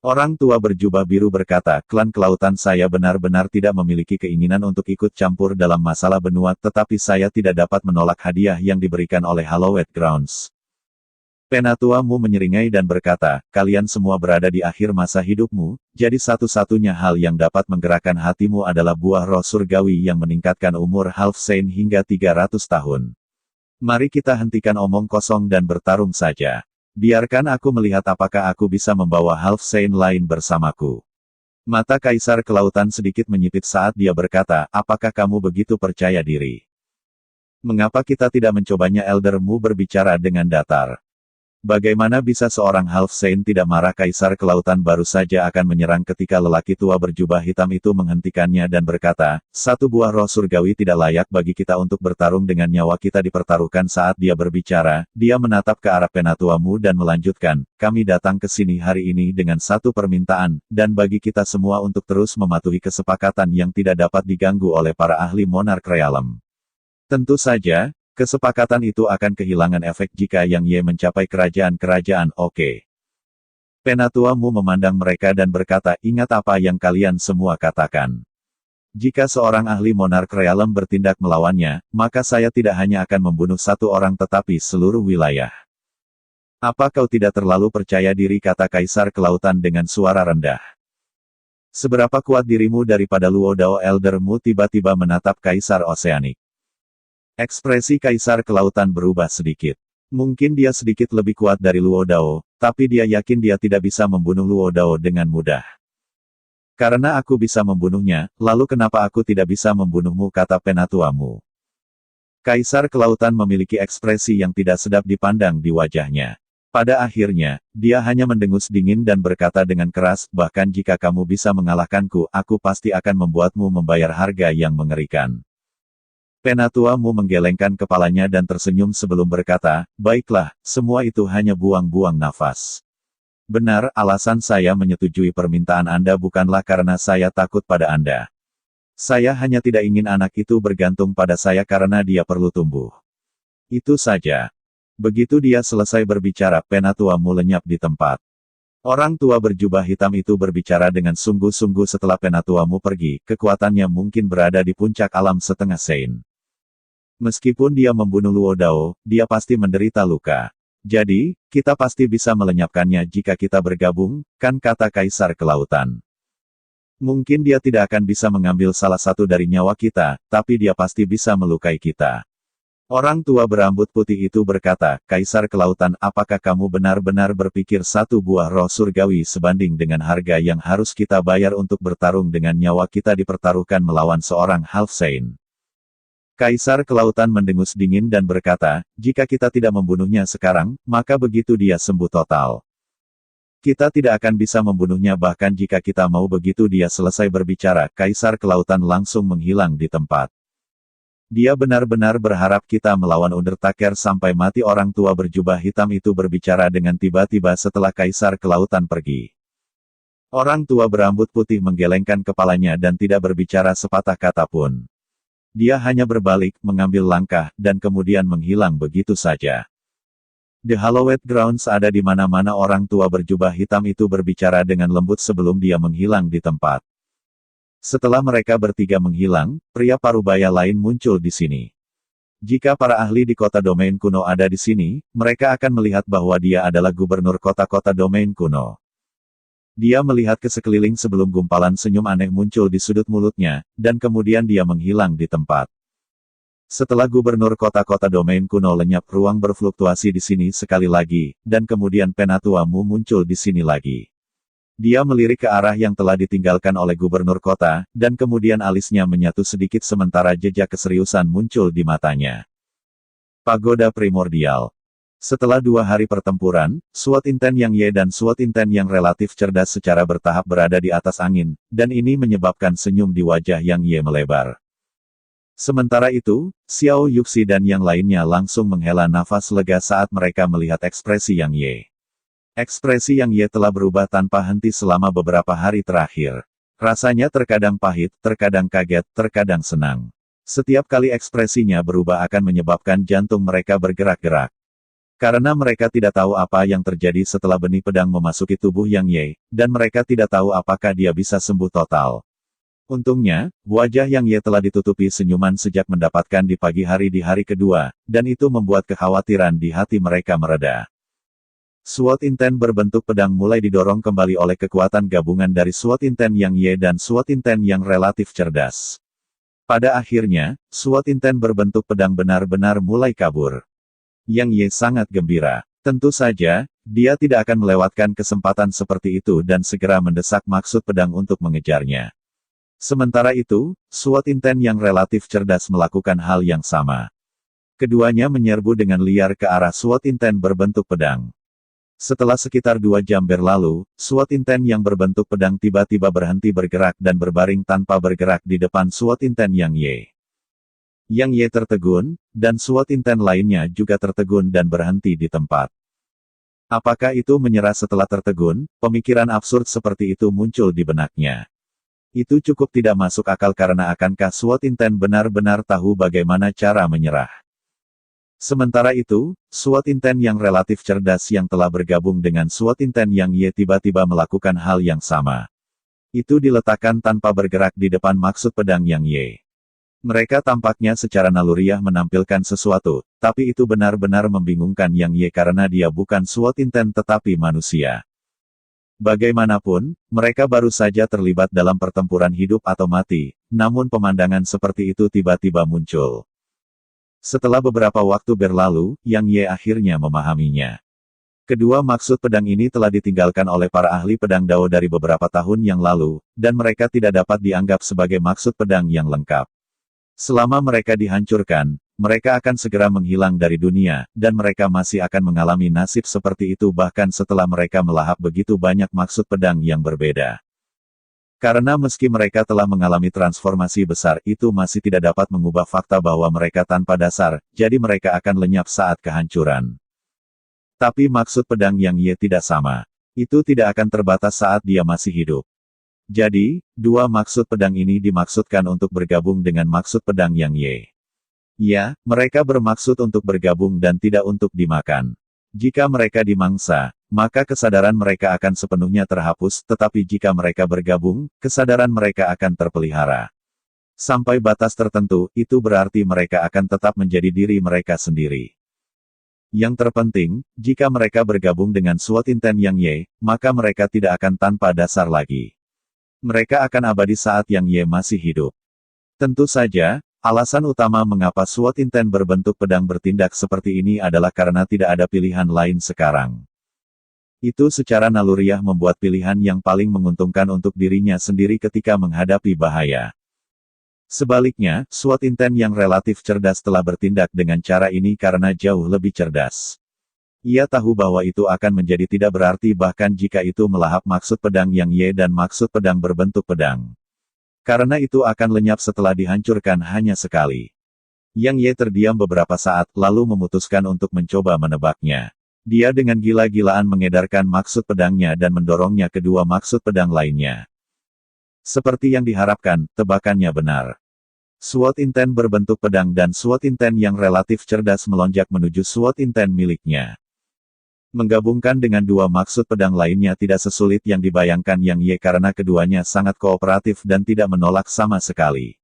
Orang tua berjubah biru berkata, klan kelautan saya benar-benar tidak memiliki keinginan untuk ikut campur dalam masalah benua, tetapi saya tidak dapat menolak hadiah yang diberikan oleh Hallowed Grounds. Penatua Mu menyeringai dan berkata, kalian semua berada di akhir masa hidupmu, jadi satu-satunya hal yang dapat menggerakkan hatimu adalah buah roh surgawi yang meningkatkan umur Half Saint hingga 300 tahun. Mari kita hentikan omong kosong dan bertarung saja. Biarkan aku melihat apakah aku bisa membawa Half Saint lain bersamaku. Mata Kaisar Kelautan sedikit menyipit saat dia berkata, apakah kamu begitu percaya diri? Mengapa kita tidak mencobanya? Elder Mu berbicara dengan datar. Bagaimana bisa seorang Half Saint tidak marah? Kaisar Kelautan baru saja akan menyerang ketika lelaki tua berjubah hitam itu menghentikannya dan berkata, satu buah roh surgawi tidak layak bagi kita untuk bertarung dengan nyawa kita dipertaruhkan. Saat dia berbicara, dia menatap ke arah Penatua Mu dan melanjutkan, kami datang ke sini hari ini dengan satu permintaan, dan bagi kita semua untuk terus mematuhi kesepakatan yang tidak dapat diganggu oleh para ahli Monarch Realm. Tentu saja, kesepakatan itu akan kehilangan efek jika Yang Ye mencapai kerajaan-kerajaan. Oke. Penatua Mu memandang mereka dan berkata, ingat apa yang kalian semua katakan. Jika seorang ahli Monarch Realm bertindak melawannya, maka saya tidak hanya akan membunuh satu orang tetapi seluruh wilayah. Apa kau tidak terlalu percaya diri? Kata Kaisar Kelautan dengan suara rendah. Seberapa kuat dirimu daripada Luo Dao? Elder Mu tiba-tiba menatap Kaisar Oseanik. Ekspresi Kaisar Kelautan berubah sedikit. Mungkin dia sedikit lebih kuat dari Luo Dao, tapi dia yakin dia tidak bisa membunuh Luo Dao dengan mudah. Karena aku bisa membunuhnya, lalu kenapa aku tidak bisa membunuhmu? Kata Penatua Mu. Kaisar Kelautan memiliki ekspresi yang tidak sedap dipandang di wajahnya. Pada akhirnya, dia hanya mendengus dingin dan berkata dengan keras, bahkan jika kamu bisa mengalahkanku, aku pasti akan membuatmu membayar harga yang mengerikan. Penatua Mu menggelengkan kepalanya dan tersenyum sebelum berkata, baiklah, semua itu hanya buang-buang nafas. Benar, alasan saya menyetujui permintaan Anda bukanlah karena saya takut pada Anda. Saya hanya tidak ingin anak itu bergantung pada saya karena dia perlu tumbuh. Itu saja. Begitu dia selesai berbicara, Penatua Mu lenyap di tempat. Orang tua berjubah hitam itu berbicara dengan sungguh-sungguh setelah Penatua Mu pergi, kekuatannya mungkin berada di puncak alam setengah Saint. Meskipun dia membunuh Luo Dao, dia pasti menderita luka. Jadi, kita pasti bisa melenyapkannya jika kita bergabung, kan? Kata Kaisar Kelautan. Mungkin dia tidak akan bisa mengambil salah satu dari nyawa kita, tapi dia pasti bisa melukai kita. Orang tua berambut putih itu berkata, Kaisar Kelautan, apakah kamu benar-benar berpikir satu buah roh surgawi sebanding dengan harga yang harus kita bayar untuk bertarung dengan nyawa kita dipertaruhkan melawan seorang Half Saint? Kaisar Kelautan mendengus dingin dan berkata, jika kita tidak membunuhnya sekarang, maka begitu dia sembuh total. Kita tidak akan bisa membunuhnya bahkan jika kita mau. Begitu dia selesai berbicara, Kaisar Kelautan langsung menghilang di tempat. Dia benar-benar berharap kita melawan Undertaker sampai mati. Orang tua berjubah hitam itu berbicara dengan tiba-tiba setelah Kaisar Kelautan pergi. Orang tua berambut putih menggelengkan kepalanya dan tidak berbicara sepatah kata pun. Dia hanya berbalik, mengambil langkah, dan kemudian menghilang begitu saja. The Hallowed Grounds ada di mana-mana. Orang tua berjubah hitam itu berbicara dengan lembut sebelum dia menghilang di tempat. Setelah mereka bertiga menghilang, pria parubaya lain muncul di sini. Jika para ahli di kota domain kuno ada di sini, mereka akan melihat bahwa dia adalah gubernur kota-kota domain kuno. Dia melihat ke sekeliling sebelum gumpalan senyum aneh muncul di sudut mulutnya, dan kemudian dia menghilang di tempat. Setelah gubernur kota-kota domain kuno lenyap, ruang berfluktuasi di sini sekali lagi, dan kemudian Penatua Mu muncul di sini lagi. Dia melirik ke arah yang telah ditinggalkan oleh gubernur kota, dan kemudian alisnya menyatu sedikit sementara jejak keseriusan muncul di matanya. Pagoda Primordial. Setelah 2 hari pertempuran, SWAT Inten Yang Ye dan SWAT Inten yang relatif cerdas secara bertahap berada di atas angin, dan ini menyebabkan senyum di wajah Yang Ye melebar. Sementara itu, Xiao Yuxi dan yang lainnya langsung menghela nafas lega saat mereka melihat ekspresi Yang Ye. Ekspresi Yang Ye telah berubah tanpa henti selama beberapa hari terakhir. Rasanya terkadang pahit, terkadang kaget, terkadang senang. Setiap kali ekspresinya berubah akan menyebabkan jantung mereka bergerak-gerak. Karena mereka tidak tahu apa yang terjadi setelah benih pedang memasuki tubuh Yang Ye, dan mereka tidak tahu apakah dia bisa sembuh total. Untungnya, wajah Yang Ye telah ditutupi senyuman sejak mendapatkan di pagi hari di hari kedua, dan itu membuat kekhawatiran di hati mereka mereda. SWAT Inten berbentuk pedang mulai didorong kembali oleh kekuatan gabungan dari SWAT Inten Yang Ye dan SWAT Inten yang relatif cerdas. Pada akhirnya, SWAT Inten berbentuk pedang benar-benar mulai kabur. Yang Ye sangat gembira. Tentu saja, dia tidak akan melewatkan kesempatan seperti itu dan segera mendesak maksud pedang untuk mengejarnya. Sementara itu, SWAT Inten yang relatif cerdas melakukan hal yang sama. Keduanya menyerbu dengan liar ke arah SWAT Inten berbentuk pedang. Setelah sekitar 2 jam berlalu, SWAT Inten yang berbentuk pedang tiba-tiba berhenti bergerak dan berbaring tanpa bergerak di depan SWAT Inten Yang Ye. Yang Ye tertegun, dan SWAT Inten lainnya juga tertegun dan berhenti di tempat. Apakah itu menyerah setelah tertegun? Pemikiran absurd seperti itu muncul di benaknya. Itu cukup tidak masuk akal karena akankah SWAT Inten benar-benar tahu bagaimana cara menyerah? Sementara itu, SWAT Inten yang relatif cerdas yang telah bergabung dengan SWAT Inten Yang Ye tiba-tiba melakukan hal yang sama. Itu diletakkan tanpa bergerak di depan maksud pedang Yang Ye. Mereka tampaknya secara naluriah menampilkan sesuatu, tapi itu benar-benar membingungkan Yang Ye karena dia bukan SWAT Inten tetapi manusia. Bagaimanapun, mereka baru saja terlibat dalam pertempuran hidup atau mati, namun pemandangan seperti itu tiba-tiba muncul. Setelah beberapa waktu berlalu, Yang Ye akhirnya memahaminya. Kedua maksud pedang ini telah ditinggalkan oleh para ahli pedang Dao dari beberapa tahun yang lalu, dan mereka tidak dapat dianggap sebagai maksud pedang yang lengkap. Selama mereka dihancurkan, mereka akan segera menghilang dari dunia, dan mereka masih akan mengalami nasib seperti itu bahkan setelah mereka melahap begitu banyak maksud pedang yang berbeda. Karena meski mereka telah mengalami transformasi besar, itu masih tidak dapat mengubah fakta bahwa mereka tanpa dasar, jadi mereka akan lenyap saat kehancuran. Tapi maksud pedang Yang Ye tidak sama. Itu tidak akan terbatas saat dia masih hidup. Jadi, dua maksud pedang ini dimaksudkan untuk bergabung dengan maksud pedang Yang Ye. Ya, mereka bermaksud untuk bergabung dan tidak untuk dimakan. Jika mereka dimangsa, maka kesadaran mereka akan sepenuhnya terhapus, tetapi jika mereka bergabung, kesadaran mereka akan terpelihara. Sampai batas tertentu, itu berarti mereka akan tetap menjadi diri mereka sendiri. Yang terpenting, jika mereka bergabung dengan SWAT Inten Yang Ye, maka mereka tidak akan tanpa dasar lagi. Mereka akan abadi saat Yang Ye masih hidup. Tentu saja, alasan utama mengapa SWAT Inten berbentuk pedang bertindak seperti ini adalah karena tidak ada pilihan lain sekarang. Itu secara naluriah membuat pilihan yang paling menguntungkan untuk dirinya sendiri ketika menghadapi bahaya. Sebaliknya, SWAT Inten yang relatif cerdas telah bertindak dengan cara ini karena jauh lebih cerdas. Ia tahu bahwa itu akan menjadi tidak berarti bahkan jika itu melahap maksud pedang Yang Ye dan maksud pedang berbentuk pedang. Karena itu akan lenyap setelah dihancurkan hanya sekali. Yang Ye terdiam beberapa saat, lalu memutuskan untuk mencoba menebaknya. Dia dengan gila-gilaan mengedarkan maksud pedangnya dan mendorongnya kedua maksud pedang lainnya. Seperti yang diharapkan, tebakannya benar. SWAT Inten berbentuk pedang dan SWAT Inten yang relatif cerdas melonjak menuju SWAT Inten miliknya. Menggabungkan dengan dua maksud pedang lainnya tidak sesulit yang dibayangkan Yang Ye karena keduanya sangat kooperatif dan tidak menolak sama sekali.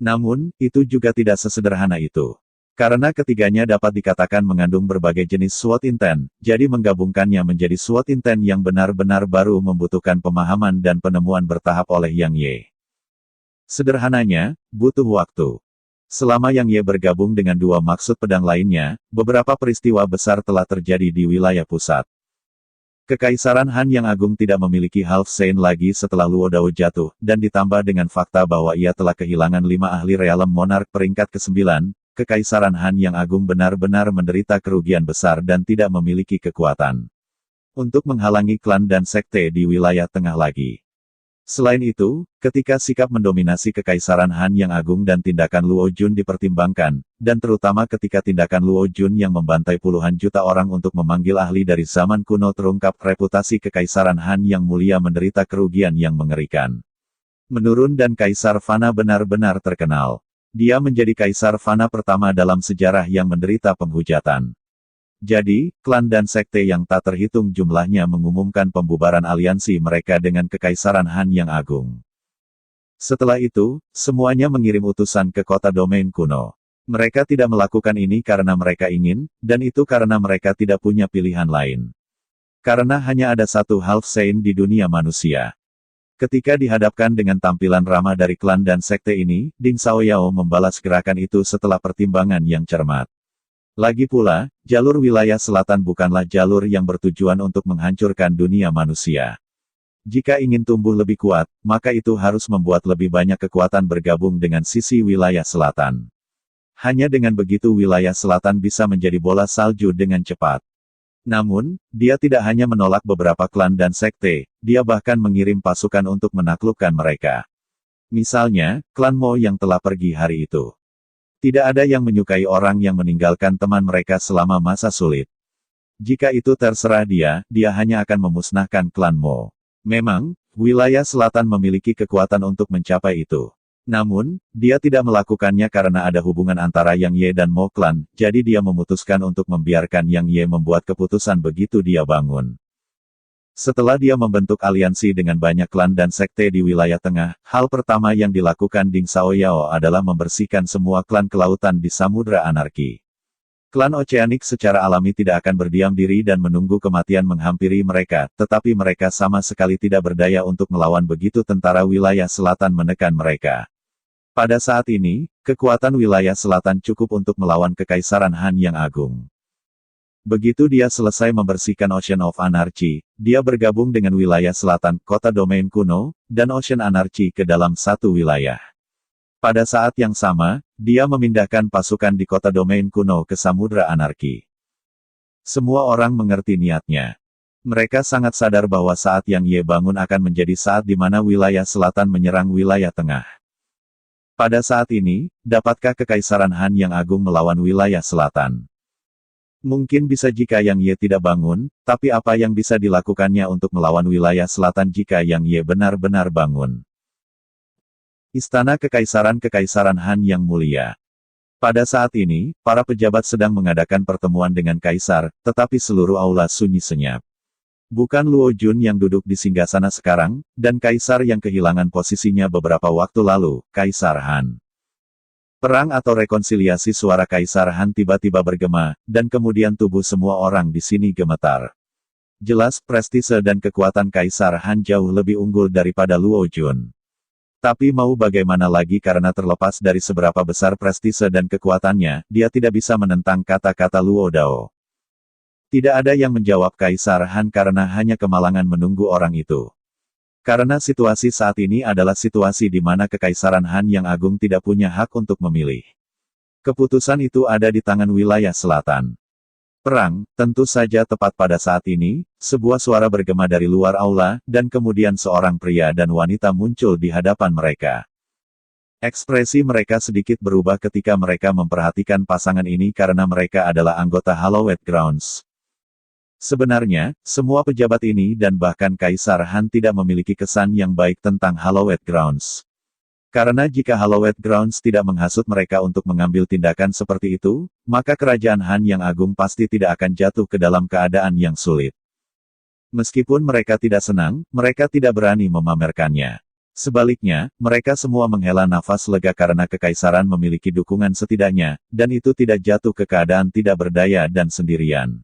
Namun, itu juga tidak sesederhana itu. Karena ketiganya dapat dikatakan mengandung berbagai jenis SWAT Inten, jadi menggabungkannya menjadi SWAT Inten yang benar-benar baru membutuhkan pemahaman dan penemuan bertahap oleh Yang Ye. Sederhananya, butuh waktu. Selama Yang Ye bergabung dengan dua maksud pedang lainnya, beberapa peristiwa besar telah terjadi di wilayah pusat. Kekaisaran Han yang agung tidak memiliki Half Saint lagi setelah Luo Dao jatuh, dan ditambah dengan fakta bahwa ia telah kehilangan 5 ahli realem monark peringkat ke-9, Kekaisaran Han Yang Agung benar-benar menderita kerugian besar dan tidak memiliki kekuatan untuk menghalangi klan dan sekte di wilayah tengah lagi. Selain itu, ketika sikap mendominasi Kekaisaran Han Yang Agung dan tindakan Luo Jun dipertimbangkan, dan terutama ketika tindakan Luo Jun yang membantai puluhan juta orang untuk memanggil ahli dari zaman kuno terungkap, reputasi Kekaisaran Han Yang Mulia menderita kerugian yang mengerikan. Menurun dan Kaisar Fana benar-benar terkenal. Dia menjadi Kaisar Fana pertama dalam sejarah yang menderita penghujatan. Jadi, klan dan sekte yang tak terhitung jumlahnya mengumumkan pembubaran aliansi mereka dengan Kekaisaran Han Yang Agung. Setelah itu, semuanya mengirim utusan ke kota domain kuno. Mereka tidak melakukan ini karena mereka ingin, dan itu karena mereka tidak punya pilihan lain. Karena hanya ada satu half saint di dunia manusia. Ketika dihadapkan dengan tampilan ramah dari klan dan sekte ini, Ding Xiaoyao membalas gerakan itu setelah pertimbangan yang cermat. Lagi pula, jalur wilayah selatan bukanlah jalur yang bertujuan untuk menghancurkan dunia manusia. Jika ingin tumbuh lebih kuat, maka itu harus membuat lebih banyak kekuatan bergabung dengan sisi wilayah selatan. Hanya dengan begitu wilayah selatan bisa menjadi bola salju dengan cepat. Namun, dia tidak hanya menolak beberapa klan dan sekte, dia bahkan mengirim pasukan untuk menaklukkan mereka. Misalnya, klan Mo yang telah pergi hari itu. Tidak ada yang menyukai orang yang meninggalkan teman mereka selama masa sulit. Jika itu terserah dia, dia hanya akan memusnahkan klan Mo. Memang, wilayah selatan memiliki kekuatan untuk mencapai itu. Namun, dia tidak melakukannya karena ada hubungan antara Yang Ye dan Mo klan, jadi dia memutuskan untuk membiarkan Yang Ye membuat keputusan begitu dia bangun. Setelah dia membentuk aliansi dengan banyak klan dan sekte di wilayah tengah, hal pertama yang dilakukan Ding Xiaoyao adalah membersihkan semua klan kelautan di Samudra Anarki. Klan Oceanic secara alami tidak akan berdiam diri dan menunggu kematian menghampiri mereka, tetapi mereka sama sekali tidak berdaya untuk melawan begitu tentara wilayah selatan menekan mereka. Pada saat ini, kekuatan wilayah selatan cukup untuk melawan Kekaisaran Han Yang Agung. Begitu dia selesai membersihkan Ocean of Anarchy, dia bergabung dengan wilayah selatan, kota domain kuno, dan Ocean Anarchy ke dalam satu wilayah. Pada saat yang sama, dia memindahkan pasukan di kota domain kuno ke Samudra Anarki. Semua orang mengerti niatnya. Mereka sangat sadar bahwa saat Yang Ye bangun akan menjadi saat di mana wilayah selatan menyerang wilayah tengah. Pada saat ini, dapatkah Kekaisaran Han Yang Agung melawan wilayah selatan? Mungkin bisa jika Yang Ye tidak bangun, tapi apa yang bisa dilakukannya untuk melawan wilayah selatan jika Yang Ye benar-benar bangun? Istana Kekaisaran Han Yang Mulia. Pada saat ini, para pejabat sedang mengadakan pertemuan dengan Kaisar, tetapi seluruh aula sunyi senyap. Bukan Luo Jun yang duduk di singgasana sekarang, dan Kaisar yang kehilangan posisinya beberapa waktu lalu, Kaisar Han. Perang atau rekonsiliasi, suara Kaisar Han tiba-tiba bergema, dan kemudian tubuh semua orang di sini gemetar. Jelas, prestise dan kekuatan Kaisar Han jauh lebih unggul daripada Luo Jun. Tapi mau bagaimana lagi karena terlepas dari seberapa besar prestise dan kekuatannya, dia tidak bisa menentang kata-kata Luo Dao. Tidak ada yang menjawab Kaisar Han karena hanya kemalangan menunggu orang itu. Karena situasi saat ini adalah situasi di mana Kekaisaran Han Yang Agung tidak punya hak untuk memilih. Keputusan itu ada di tangan wilayah selatan. Perang, tentu saja tepat pada saat ini, sebuah suara bergema dari luar aula, dan kemudian seorang pria dan wanita muncul di hadapan mereka. Ekspresi mereka sedikit berubah ketika mereka memperhatikan pasangan ini karena mereka adalah anggota Hallowed Grounds. Sebenarnya, semua pejabat ini dan bahkan Kaisar Han tidak memiliki kesan yang baik tentang Hallowed Grounds. Karena jika Hallowed Grounds tidak menghasut mereka untuk mengambil tindakan seperti itu, maka kerajaan Han Yang Agung pasti tidak akan jatuh ke dalam keadaan yang sulit. Meskipun mereka tidak senang, mereka tidak berani memamerkannya. Sebaliknya, mereka semua menghela nafas lega karena Kekaisaran memiliki dukungan setidaknya, dan itu tidak jatuh ke keadaan tidak berdaya dan sendirian.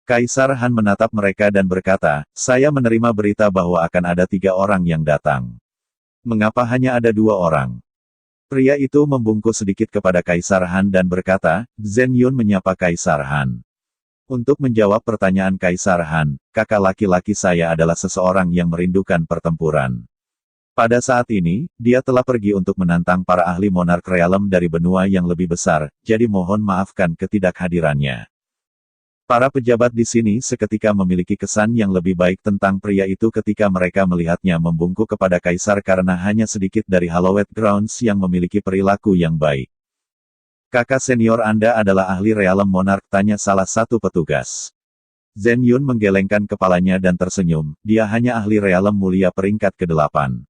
Kaisar Han menatap mereka dan berkata, "Saya menerima berita bahwa akan ada 3 orang yang datang. Mengapa hanya ada 2 orang?" Pria itu membungkuk sedikit kepada Kaisar Han dan berkata, Zhen Yun menyapa Kaisar Han. Untuk menjawab pertanyaan Kaisar Han, kakak laki-laki saya adalah seseorang yang merindukan pertempuran. Pada saat ini, dia telah pergi untuk menantang para ahli Monarch Realm dari benua yang lebih besar, jadi mohon maafkan ketidakhadirannya. Para pejabat di sini seketika memiliki kesan yang lebih baik tentang pria itu ketika mereka melihatnya membungkuk kepada kaisar karena hanya sedikit dari Hallowed Grounds yang memiliki perilaku yang baik. Kakak senior Anda adalah ahli Realm Monarch, tanya salah satu petugas. Zhen Yun menggelengkan kepalanya dan tersenyum, dia hanya ahli Realm mulia peringkat ke-8.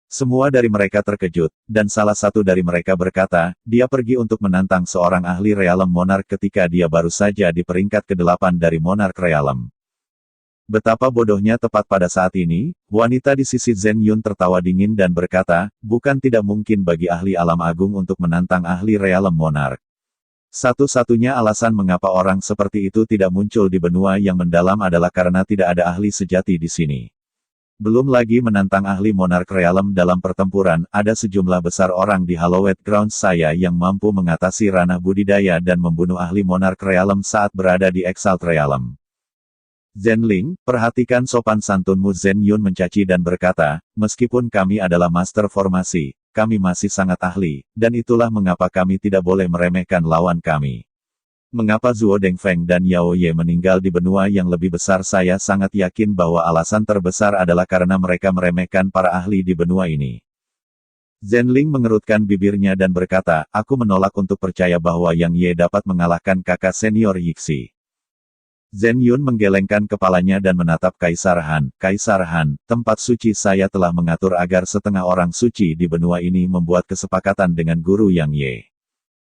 Semua dari mereka terkejut, dan salah satu dari mereka berkata, dia pergi untuk menantang seorang ahli Realm Monarch ketika dia baru saja di peringkat ke-8 dari Monarch Realm. Betapa bodohnya tepat pada saat ini, wanita di sisi Zhen Yun tertawa dingin dan berkata, bukan tidak mungkin bagi ahli alam agung untuk menantang ahli Realm Monarch. Satu-satunya alasan mengapa orang seperti itu tidak muncul di benua yang mendalam adalah karena tidak ada ahli sejati di sini. Belum lagi menantang ahli Monarch Realm dalam pertempuran, ada sejumlah besar orang di Hallowed Grounds saya yang mampu mengatasi ranah budidaya dan membunuh ahli Monarch Realm saat berada di Exalt Realm. Zhenling, perhatikan sopan santunmu. Zhen Yun mencaci dan berkata, meskipun kami adalah master formasi, kami masih sangat ahli, dan itulah mengapa kami tidak boleh meremehkan lawan kami. Mengapa Zhuo Dengfeng dan Yao Ye meninggal di benua yang lebih besar? Saya sangat yakin bahwa alasan terbesar adalah karena mereka meremehkan para ahli di benua ini. Zhenling mengerutkan bibirnya dan berkata, aku menolak untuk percaya bahwa Yang Ye dapat mengalahkan kakak senior Yixi. Zhen Yun menggelengkan kepalanya dan menatap Kaisar Han. Kaisar Han, tempat suci saya telah mengatur agar setengah orang suci di benua ini membuat kesepakatan dengan guru Yang Ye.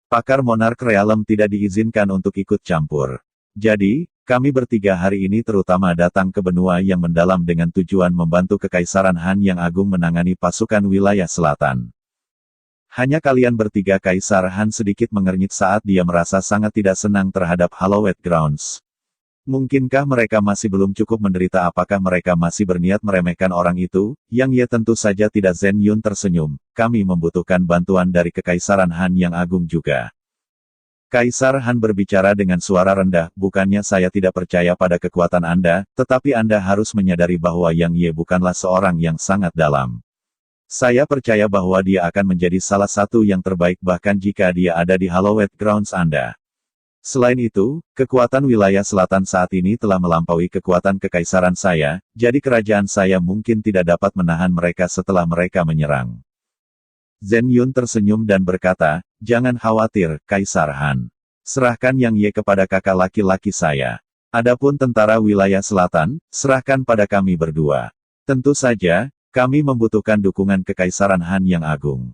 Pakar Monarch Realm tidak diizinkan untuk ikut campur. Jadi, kami bertiga hari ini terutama datang ke benua yang mendalam dengan tujuan membantu Kekaisaran Han yang agung menangani pasukan wilayah selatan. Hanya kalian bertiga. Kaisar Han sedikit mengernyit saat dia merasa sangat tidak senang terhadap Hallowed Grounds. Mungkinkah mereka masih belum cukup menderita? Apakah mereka masih berniat meremehkan orang itu? Yang Ye tentu saja tidak. Zhen Yun tersenyum, kami membutuhkan bantuan dari Kekaisaran Han yang agung juga. Kaisar Han berbicara dengan suara rendah, bukannya saya tidak percaya pada kekuatan Anda, tetapi Anda harus menyadari bahwa Yang Ye bukanlah seorang yang sangat dalam. Saya percaya bahwa dia akan menjadi salah satu yang terbaik bahkan jika dia ada di Hallowed Grounds Anda. Selain itu, kekuatan wilayah selatan saat ini telah melampaui kekuatan kekaisaran saya, jadi kerajaan saya mungkin tidak dapat menahan mereka setelah mereka menyerang. Zhen Yun tersenyum dan berkata, jangan khawatir, Kaisar Han. Serahkan Yang Ye kepada kakak laki-laki saya. Adapun tentara wilayah selatan, serahkan pada kami berdua. Tentu saja, kami membutuhkan dukungan Kekaisaran Han yang agung.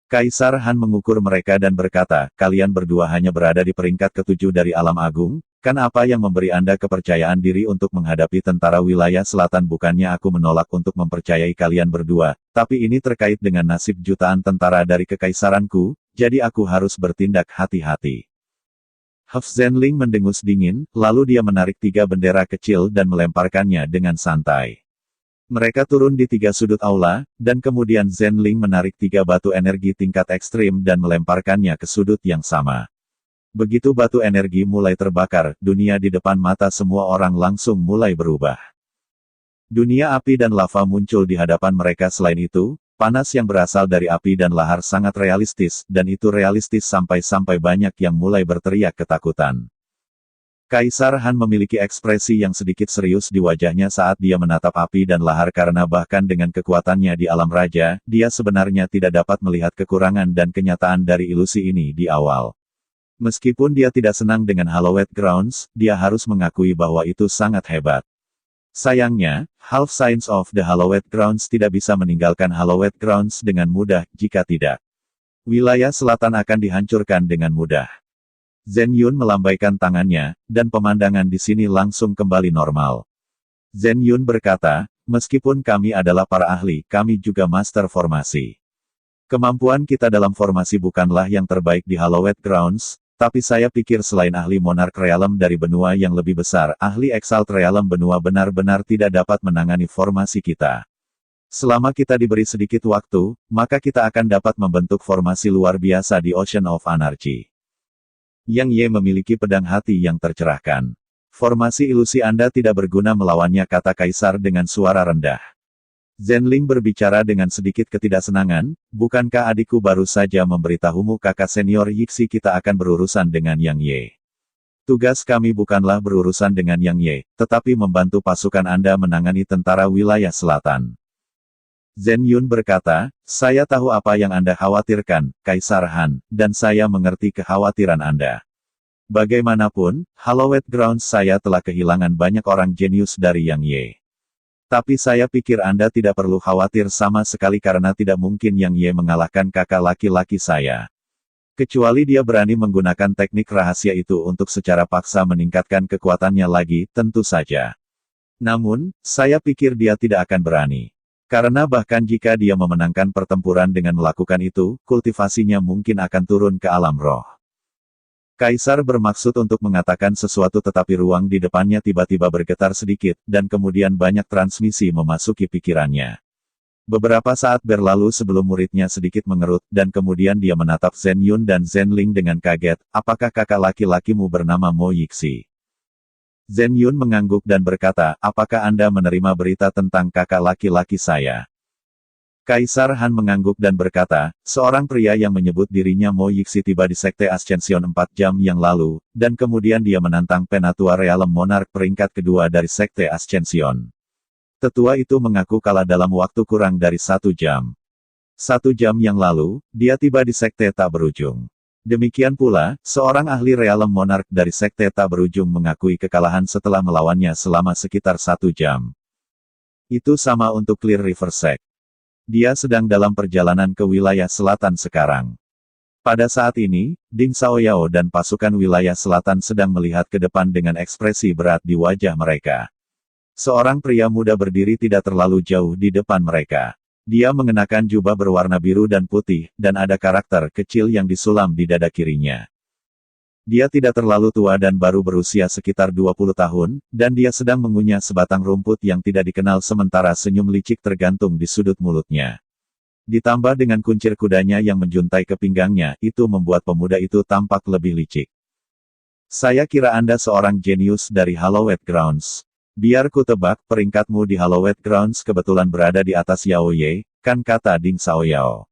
Kaisar Han mengukur mereka dan berkata, kalian berdua hanya berada di peringkat ke-7 dari alam agung, kan apa yang memberi Anda kepercayaan diri untuk menghadapi tentara wilayah selatan? Bukannya aku menolak untuk mempercayai kalian berdua, tapi ini terkait dengan nasib jutaan tentara dari kekaisaranku, jadi aku harus bertindak hati-hati. Zhenling mendengus dingin, lalu dia menarik 3 bendera kecil dan melemparkannya dengan santai. Mereka turun di 3 sudut aula, dan kemudian Zhenling menarik 3 batu energi tingkat ekstrim dan melemparkannya ke sudut yang sama. Begitu batu energi mulai terbakar, dunia di depan mata semua orang langsung mulai berubah. Dunia api dan lava muncul di hadapan mereka. Selain itu, panas yang berasal dari api dan lahar sangat realistis, dan itu realistis sampai-sampai banyak yang mulai berteriak ketakutan. Kaisar Han memiliki ekspresi yang sedikit serius di wajahnya saat dia menatap api dan lahar karena bahkan dengan kekuatannya di alam raja, dia sebenarnya tidak dapat melihat kekurangan dan kenyataan dari ilusi ini di awal. Meskipun dia tidak senang dengan Hallowed Grounds, dia harus mengakui bahwa itu sangat hebat. Sayangnya, Half Science of the Hallowed Grounds tidak bisa meninggalkan Hallowed Grounds dengan mudah. Jika tidak, wilayah selatan akan dihancurkan dengan mudah. Zhen Yun melambaikan tangannya, dan pemandangan di sini langsung kembali normal. Zhen Yun berkata, meskipun kami adalah para ahli, kami juga master formasi. Kemampuan kita dalam formasi bukanlah yang terbaik di Hallowed Grounds, tapi saya pikir selain ahli Monarch Realm dari benua yang lebih besar, ahli Exalt Realm benua benar-benar tidak dapat menangani formasi kita. Selama kita diberi sedikit waktu, maka kita akan dapat membentuk formasi luar biasa di Ocean of Anarchy. Yang Ye memiliki pedang hati yang tercerahkan. Formasi ilusi Anda tidak berguna melawannya, kata Kaisar dengan suara rendah. Zenling berbicara dengan sedikit ketidaksenangan, bukankah adikku baru saja memberitahumu kakak senior Yixi kita akan berurusan dengan Yang Ye. Tugas kami bukanlah berurusan dengan Yang Ye, tetapi membantu pasukan Anda menangani tentara wilayah selatan. Zhen Yun berkata, saya tahu apa yang Anda khawatirkan, Kaisar Han, dan saya mengerti kekhawatiran Anda. Bagaimanapun, Hallowed Grounds saya telah kehilangan banyak orang jenius dari Yang Ye. Tapi saya pikir Anda tidak perlu khawatir sama sekali karena tidak mungkin Yang Ye mengalahkan kakak laki-laki saya. Kecuali dia berani menggunakan teknik rahasia itu untuk secara paksa meningkatkan kekuatannya lagi, tentu saja. Namun, saya pikir dia tidak akan berani. Karena bahkan jika dia memenangkan pertempuran dengan melakukan itu, kultivasinya mungkin akan turun ke alam roh. Kaisar bermaksud untuk mengatakan sesuatu tetapi ruang di depannya tiba-tiba bergetar sedikit, dan kemudian banyak transmisi memasuki pikirannya. Beberapa saat berlalu sebelum muridnya sedikit mengerut, dan kemudian dia menatap Zhen Yun dan Zenling dengan kaget, apakah kakak laki-lakimu bernama Mo Yixi? Zhen Yun mengangguk dan berkata, apakah Anda menerima berita tentang kakak laki-laki saya? Kaisar Han mengangguk dan berkata, seorang pria yang menyebut dirinya Mo Yixi tiba di Sekte Ascension 4 jam yang lalu, dan kemudian dia menantang Penatua Realem Monarch peringkat kedua dari Sekte Ascension. Tetua itu mengaku kalah dalam waktu kurang dari 1 jam. 1 jam yang lalu, dia tiba di Sekte Tak Berujung. Demikian pula, seorang ahli Realem Monarch dari Sekte Tak Berujung mengakui kekalahan setelah melawannya selama sekitar 1 jam. Itu sama untuk Clear River Sect. Dia sedang dalam perjalanan ke wilayah selatan sekarang. Pada saat ini, Ding Xiaoyao dan pasukan wilayah selatan sedang melihat ke depan dengan ekspresi berat di wajah mereka. Seorang pria muda berdiri tidak terlalu jauh di depan mereka. Dia mengenakan jubah berwarna biru dan putih, dan ada karakter kecil yang disulam di dada kirinya. Dia tidak terlalu tua dan baru berusia sekitar 20 tahun, dan dia sedang mengunyah sebatang rumput yang tidak dikenal sementara senyum licik tergantung di sudut mulutnya. Ditambah dengan kuncir kudanya yang menjuntai ke pinggangnya, itu membuat pemuda itu tampak lebih licik. Saya kira Anda seorang jenius dari Hallowed Grounds. Biar ku tebak, peringkatmu di Hallowed Grounds kebetulan berada di atas Yao Ye, kan kata Ding Xiaoyao.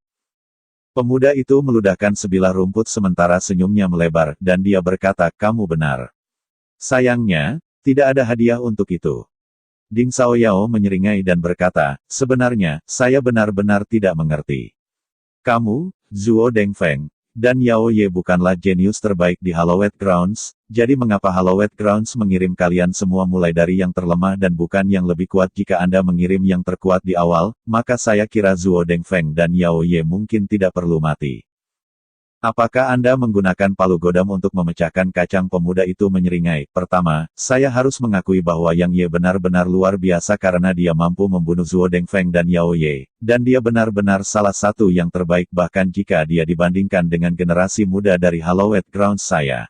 Pemuda itu meludahkan sebilah rumput sementara senyumnya melebar, dan dia berkata, kamu benar. Sayangnya, tidak ada hadiah untuk itu. Ding Xiaoyao menyeringai dan berkata, sebenarnya, saya benar-benar tidak mengerti. Kamu, Zhuo Dengfeng, dan Yao Ye bukanlah jenius terbaik di Hallowed Grounds, jadi mengapa Hallowed Grounds mengirim kalian semua mulai dari yang terlemah dan bukan yang lebih kuat? Jika Anda mengirim yang terkuat di awal, maka saya kira Zhuo Dengfeng dan Yao Ye mungkin tidak perlu mati. Apakah Anda menggunakan palu godam untuk memecahkan kacang? Pemuda itu menyeringai. Pertama, saya harus mengakui bahwa Yang Ye benar-benar luar biasa karena dia mampu membunuh Zhuo Dengfeng dan Yao Ye, dan dia benar-benar salah satu yang terbaik bahkan jika dia dibandingkan dengan generasi muda dari Hallowed Grounds saya.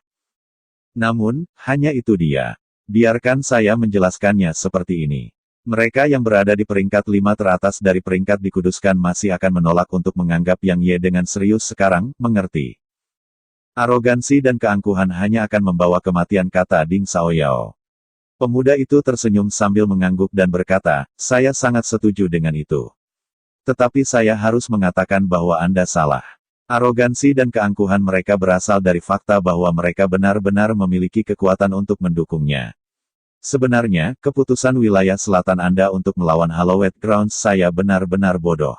Namun, hanya itu dia. Biarkan saya menjelaskannya seperti ini. Mereka yang berada di peringkat 5 teratas dari peringkat dikuduskan masih akan menolak untuk menganggap Yang Ye dengan serius sekarang, mengerti? Arogansi dan keangkuhan hanya akan membawa kematian, kata Ding Xiaoyao. Pemuda itu tersenyum sambil mengangguk dan berkata, saya sangat setuju dengan itu. Tetapi saya harus mengatakan bahwa Anda salah. Arogansi dan keangkuhan mereka berasal dari fakta bahwa mereka benar-benar memiliki kekuatan untuk mendukungnya. Sebenarnya, keputusan wilayah selatan Anda untuk melawan Hallowed Grounds saya benar-benar bodoh.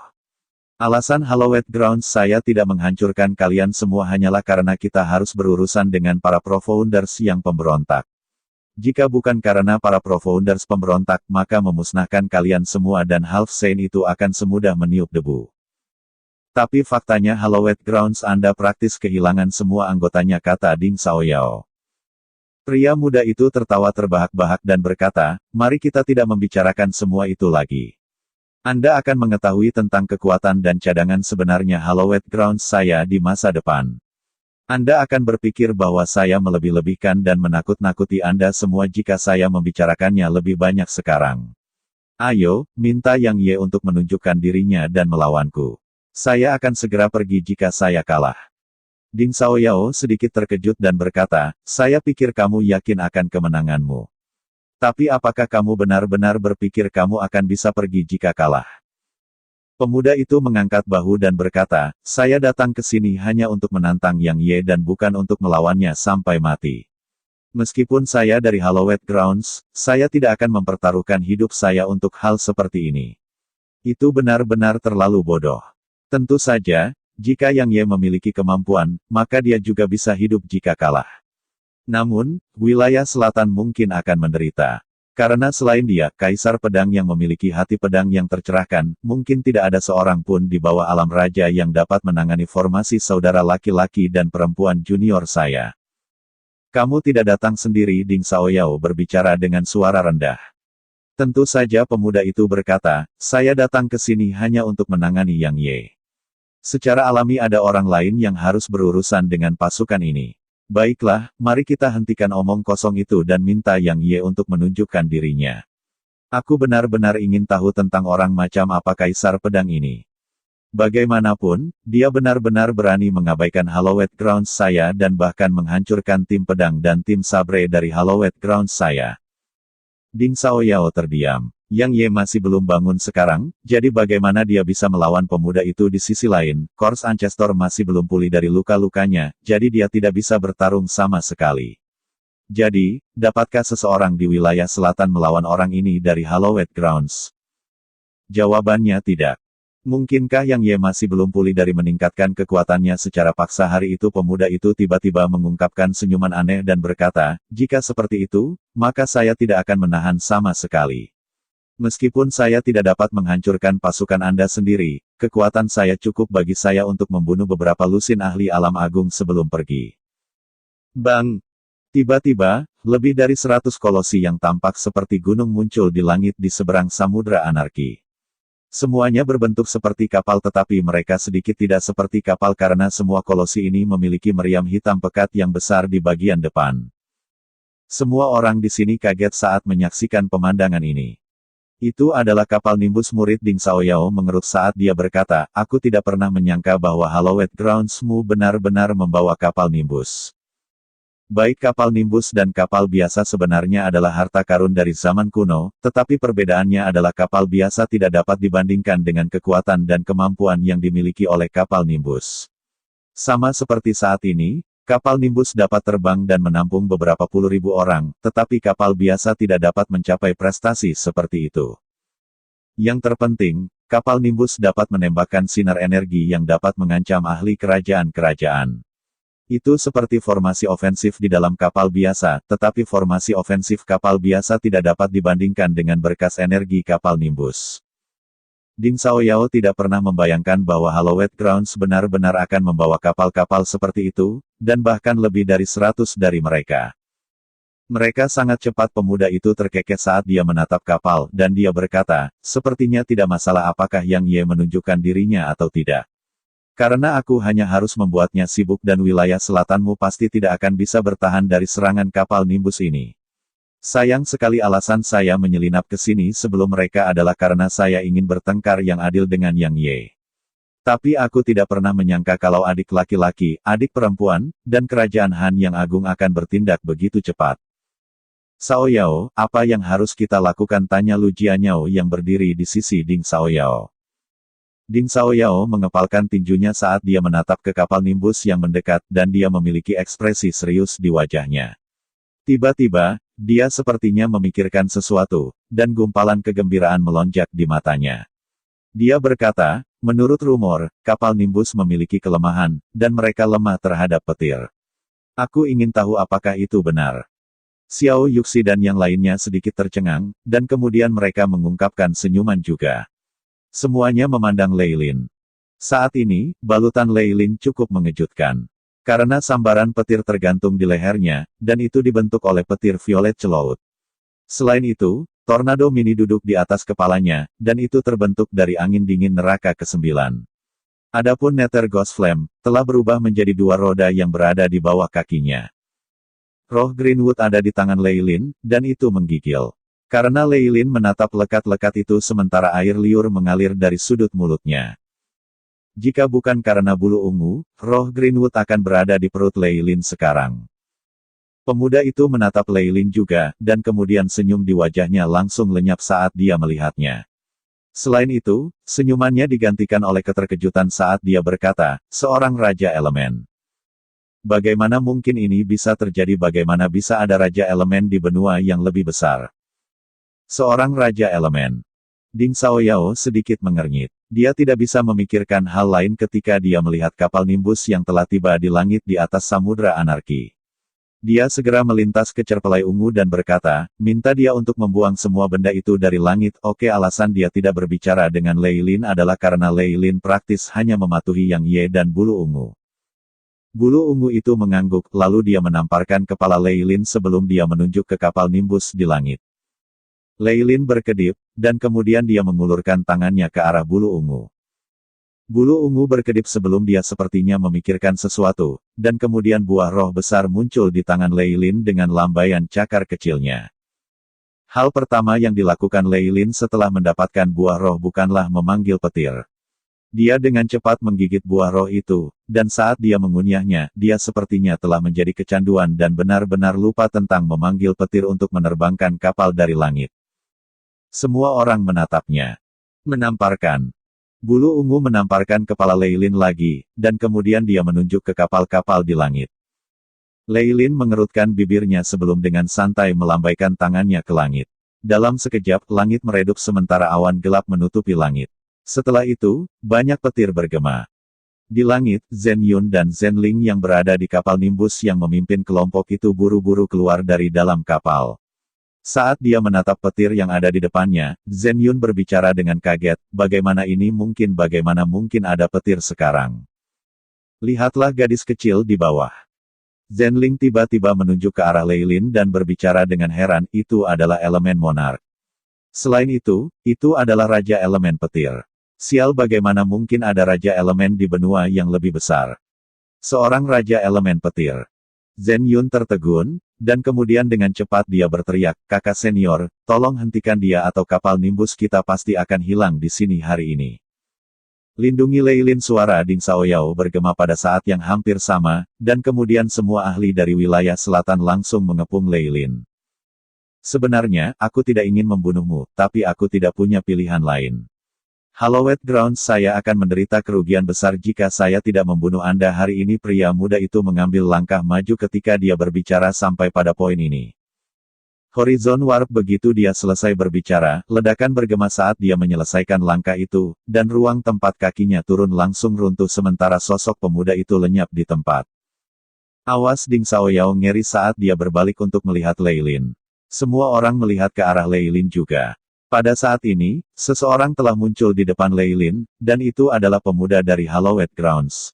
Alasan Hallowed Grounds saya tidak menghancurkan kalian semua hanyalah karena kita harus berurusan dengan para Profounders yang pemberontak. Jika bukan karena para Profounders pemberontak, maka memusnahkan kalian semua dan Half Saint itu akan semudah meniup debu. Tapi faktanya Hallowed Grounds Anda praktis kehilangan semua anggotanya, kata Ding Xiaoyao. Pria muda itu tertawa terbahak-bahak dan berkata, mari kita tidak membicarakan semua itu lagi. Anda akan mengetahui tentang kekuatan dan cadangan sebenarnya Hallowed Grounds saya di masa depan. Anda akan berpikir bahwa saya melebih-lebihkan dan menakut-nakuti Anda semua jika saya membicarakannya lebih banyak sekarang. Ayo, minta Yang Ye untuk menunjukkan dirinya dan melawanku. Saya akan segera pergi jika saya kalah. Ding Xiaoyao sedikit terkejut dan berkata, saya pikir kamu yakin akan kemenanganmu. Tapi apakah kamu benar-benar berpikir kamu akan bisa pergi jika kalah? Pemuda itu mengangkat bahu dan berkata, saya datang ke sini hanya untuk menantang Yang Ye dan bukan untuk melawannya sampai mati. Meskipun saya dari Hallowed Grounds, saya tidak akan mempertaruhkan hidup saya untuk hal seperti ini. Itu benar-benar terlalu bodoh. Tentu saja, jika Yang Ye memiliki kemampuan, maka dia juga bisa hidup jika kalah. Namun, wilayah selatan mungkin akan menderita. Karena selain dia, Kaisar Pedang yang memiliki hati pedang yang tercerahkan, mungkin tidak ada seorang pun di bawah alam raja yang dapat menangani formasi saudara laki-laki dan perempuan junior saya. Kamu tidak datang sendiri, Ding Xiaoyao berbicara dengan suara rendah. Tentu saja pemuda itu berkata, saya datang ke sini hanya untuk menangani Yang Ye. Secara alami ada orang lain yang harus berurusan dengan pasukan ini. Baiklah, mari kita hentikan omong kosong itu dan minta Yang Ye untuk menunjukkan dirinya. Aku benar-benar ingin tahu tentang orang macam apa Kaisar Pedang ini. Bagaimanapun, dia benar-benar berani mengabaikan Hallowed Grounds saya dan bahkan menghancurkan tim pedang dan tim sabre dari Hallowed Grounds saya. Ding Xiaoyao terdiam. Yang Ye masih belum bangun sekarang, jadi bagaimana dia bisa melawan pemuda itu di sisi lain, Corps Ancestor masih belum pulih dari luka-lukanya, jadi dia tidak bisa bertarung sama sekali. Jadi, dapatkah seseorang di wilayah selatan melawan orang ini dari Hallowed Grounds? Jawabannya tidak. Mungkinkah Yang Ye masih belum pulih dari meningkatkan kekuatannya secara paksa? Hari itu pemuda itu tiba-tiba mengungkapkan senyuman aneh dan berkata, jika seperti itu, maka saya tidak akan menahan sama sekali. Meskipun saya tidak dapat menghancurkan pasukan Anda sendiri, kekuatan saya cukup bagi saya untuk membunuh beberapa lusin ahli alam agung sebelum pergi. Bang! Tiba-tiba, lebih dari 100 kolosi yang tampak seperti gunung muncul di langit di seberang Samudra Anarki. Semuanya berbentuk seperti kapal tetapi mereka sedikit tidak seperti kapal karena semua kolosi ini memiliki meriam hitam pekat yang besar di bagian depan. Semua orang di sini kaget saat menyaksikan pemandangan ini. Itu adalah kapal Nimbus. Murid Ding Xiaoyao mengerut saat dia berkata, aku tidak pernah menyangka bahwa Hallowed Grounds-mu benar-benar membawa kapal Nimbus. Baik kapal Nimbus dan kapal biasa sebenarnya adalah harta karun dari zaman kuno, tetapi perbedaannya adalah kapal biasa tidak dapat dibandingkan dengan kekuatan dan kemampuan yang dimiliki oleh kapal Nimbus. Sama seperti saat ini, kapal Nimbus dapat terbang dan menampung beberapa puluh ribu orang, tetapi kapal biasa tidak dapat mencapai prestasi seperti itu. Yang terpenting, kapal Nimbus dapat menembakkan sinar energi yang dapat mengancam ahli kerajaan-kerajaan. Itu seperti formasi ofensif di dalam kapal biasa, tetapi formasi ofensif kapal biasa tidak dapat dibandingkan dengan berkas energi kapal Nimbus. Ding Xiaoyao tidak pernah membayangkan bahwa Hallowed Grounds benar-benar akan membawa kapal-kapal seperti itu, dan bahkan lebih dari 100 dari mereka. Mereka sangat cepat. Pemuda itu terkekeh saat dia menatap kapal, dan dia berkata, sepertinya tidak masalah apakah Yang Ye menunjukkan dirinya atau tidak. Karena aku hanya harus membuatnya sibuk dan wilayah selatanmu pasti tidak akan bisa bertahan dari serangan kapal Nimbus ini. Sayang sekali alasan saya menyelinap ke sini sebelum mereka adalah karena saya ingin bertengkar yang adil dengan Yang Ye. Tapi aku tidak pernah menyangka kalau adik laki-laki, adik perempuan, dan kerajaan Han yang agung akan bertindak begitu cepat. Xiaoyao, apa yang harus kita lakukan? Tanya Lu Jianyao yang berdiri di sisi Ding Xiaoyao. Ding Xiaoyao mengepalkan tinjunya saat dia menatap ke kapal Nimbus yang mendekat dan dia memiliki ekspresi serius di wajahnya. Tiba-tiba, dia sepertinya memikirkan sesuatu, dan gumpalan kegembiraan melonjak di matanya. Dia berkata, menurut rumor, kapal Nimbus memiliki kelemahan, dan mereka lemah terhadap petir. Aku ingin tahu apakah itu benar. Xiao Yuxi dan yang lainnya sedikit tercengang, dan kemudian mereka mengungkapkan senyuman juga. Semuanya memandang Lei Lin. Saat ini, balutan Lei Lin cukup mengejutkan. Karena sambaran petir tergantung di lehernya, dan itu dibentuk oleh petir violet celaut. Selain itu, tornado mini duduk di atas kepalanya, dan itu terbentuk dari angin dingin neraka ke-9. Adapun Nether Ghost Flame, telah berubah menjadi 2 roda yang berada di bawah kakinya. Roh Greenwood ada di tangan Lei Lin, dan itu menggigil. Karena Lei Lin menatap lekat-lekat itu sementara air liur mengalir dari sudut mulutnya. Jika bukan karena bulu ungu, roh Greenwood akan berada di perut Lei Lin sekarang. Pemuda itu menatap Lei Lin juga, dan kemudian senyum di wajahnya langsung lenyap saat dia melihatnya. Selain itu, senyumannya digantikan oleh keterkejutan saat dia berkata, seorang Raja Elemen. Bagaimana mungkin ini bisa terjadi? Bagaimana bisa ada Raja Elemen di benua yang lebih besar? Seorang Raja Elemen. Ding Xiaoyao sedikit mengernyit. Dia tidak bisa memikirkan hal lain ketika dia melihat kapal Nimbus yang telah tiba di langit di atas Samudra Anarki. Dia segera melintas ke cerpelai ungu dan berkata, minta dia untuk membuang semua benda itu dari langit. Oke, alasan dia tidak berbicara dengan Lei Lin adalah karena Lei Lin praktis hanya mematuhi Yang Ye dan bulu ungu. Bulu ungu itu mengangguk, lalu dia menamparkan kepala Lei Lin sebelum dia menunjuk ke kapal Nimbus di langit. Lei Lin berkedip, dan kemudian dia mengulurkan tangannya ke arah bulu ungu. Bulu ungu berkedip sebelum dia sepertinya memikirkan sesuatu, dan kemudian buah roh besar muncul di tangan Lei Lin dengan lambaian cakar kecilnya. Hal pertama yang dilakukan Lei Lin setelah mendapatkan buah roh bukanlah memanggil petir. Dia dengan cepat menggigit buah roh itu, dan saat dia mengunyahnya, dia sepertinya telah menjadi kecanduan dan benar-benar lupa tentang memanggil petir untuk menerbangkan kapal dari langit. Semua orang menatapnya. Menamparkan. Bulu ungu menamparkan kepala Lei Lin lagi, dan kemudian dia menunjuk ke kapal-kapal di langit. Lei Lin mengerutkan bibirnya sebelum dengan santai melambaikan tangannya ke langit. Dalam sekejap, langit meredup sementara awan gelap menutupi langit. Setelah itu, banyak petir bergema. Di langit, Zhen Yun dan Zhen Ling yang berada di kapal Nimbus yang memimpin kelompok itu buru-buru keluar dari dalam kapal. Saat dia menatap petir yang ada di depannya, Zhen Yun berbicara dengan kaget, bagaimana mungkin ada petir sekarang. Lihatlah gadis kecil di bawah. Zhen Ling tiba-tiba menunjuk ke arah Lei Lin dan berbicara dengan heran, itu adalah elemen monark. Selain itu adalah Raja Elemen Petir. Sial, bagaimana mungkin ada Raja Elemen di benua yang lebih besar? Seorang Raja Elemen Petir. Zhen Yun tertegun, dan kemudian dengan cepat dia berteriak, kakak senior, tolong hentikan dia atau kapal Nimbus kita pasti akan hilang di sini hari ini. Lindungi Lei Lin. Suara Ding Xiaoyao bergema pada saat yang hampir sama, dan kemudian semua ahli dari wilayah selatan langsung mengepung Lei Lin. Sebenarnya, aku tidak ingin membunuhmu, tapi aku tidak punya pilihan lain. Hallowed Grounds, saya akan menderita kerugian besar jika saya tidak membunuh Anda hari ini. Pria muda itu mengambil langkah maju ketika dia berbicara sampai pada poin ini. Horizon Warp. Begitu dia selesai berbicara, ledakan bergema saat dia menyelesaikan langkah itu, dan ruang tempat kakinya turun langsung runtuh sementara sosok pemuda itu lenyap di tempat. Awas, Ding Xiaoyao ngeri saat dia berbalik untuk melihat Lei Lin. Semua orang melihat ke arah Lei Lin juga. Pada saat ini, seseorang telah muncul di depan Lei Lin, dan itu adalah pemuda dari Hallowed Grounds.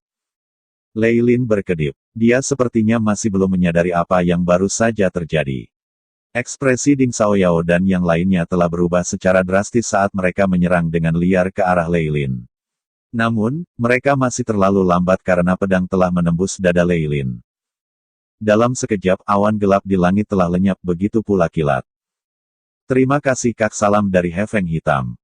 Lei Lin berkedip. Dia sepertinya masih belum menyadari apa yang baru saja terjadi. Ekspresi Ding Xiaoyao dan yang lainnya telah berubah secara drastis saat mereka menyerang dengan liar ke arah Lei Lin. Namun, mereka masih terlalu lambat karena pedang telah menembus dada Lei Lin. Dalam sekejap, awan gelap di langit telah lenyap, begitu pula kilat. Terima kasih Kak, salam dari Hefeng Hitam.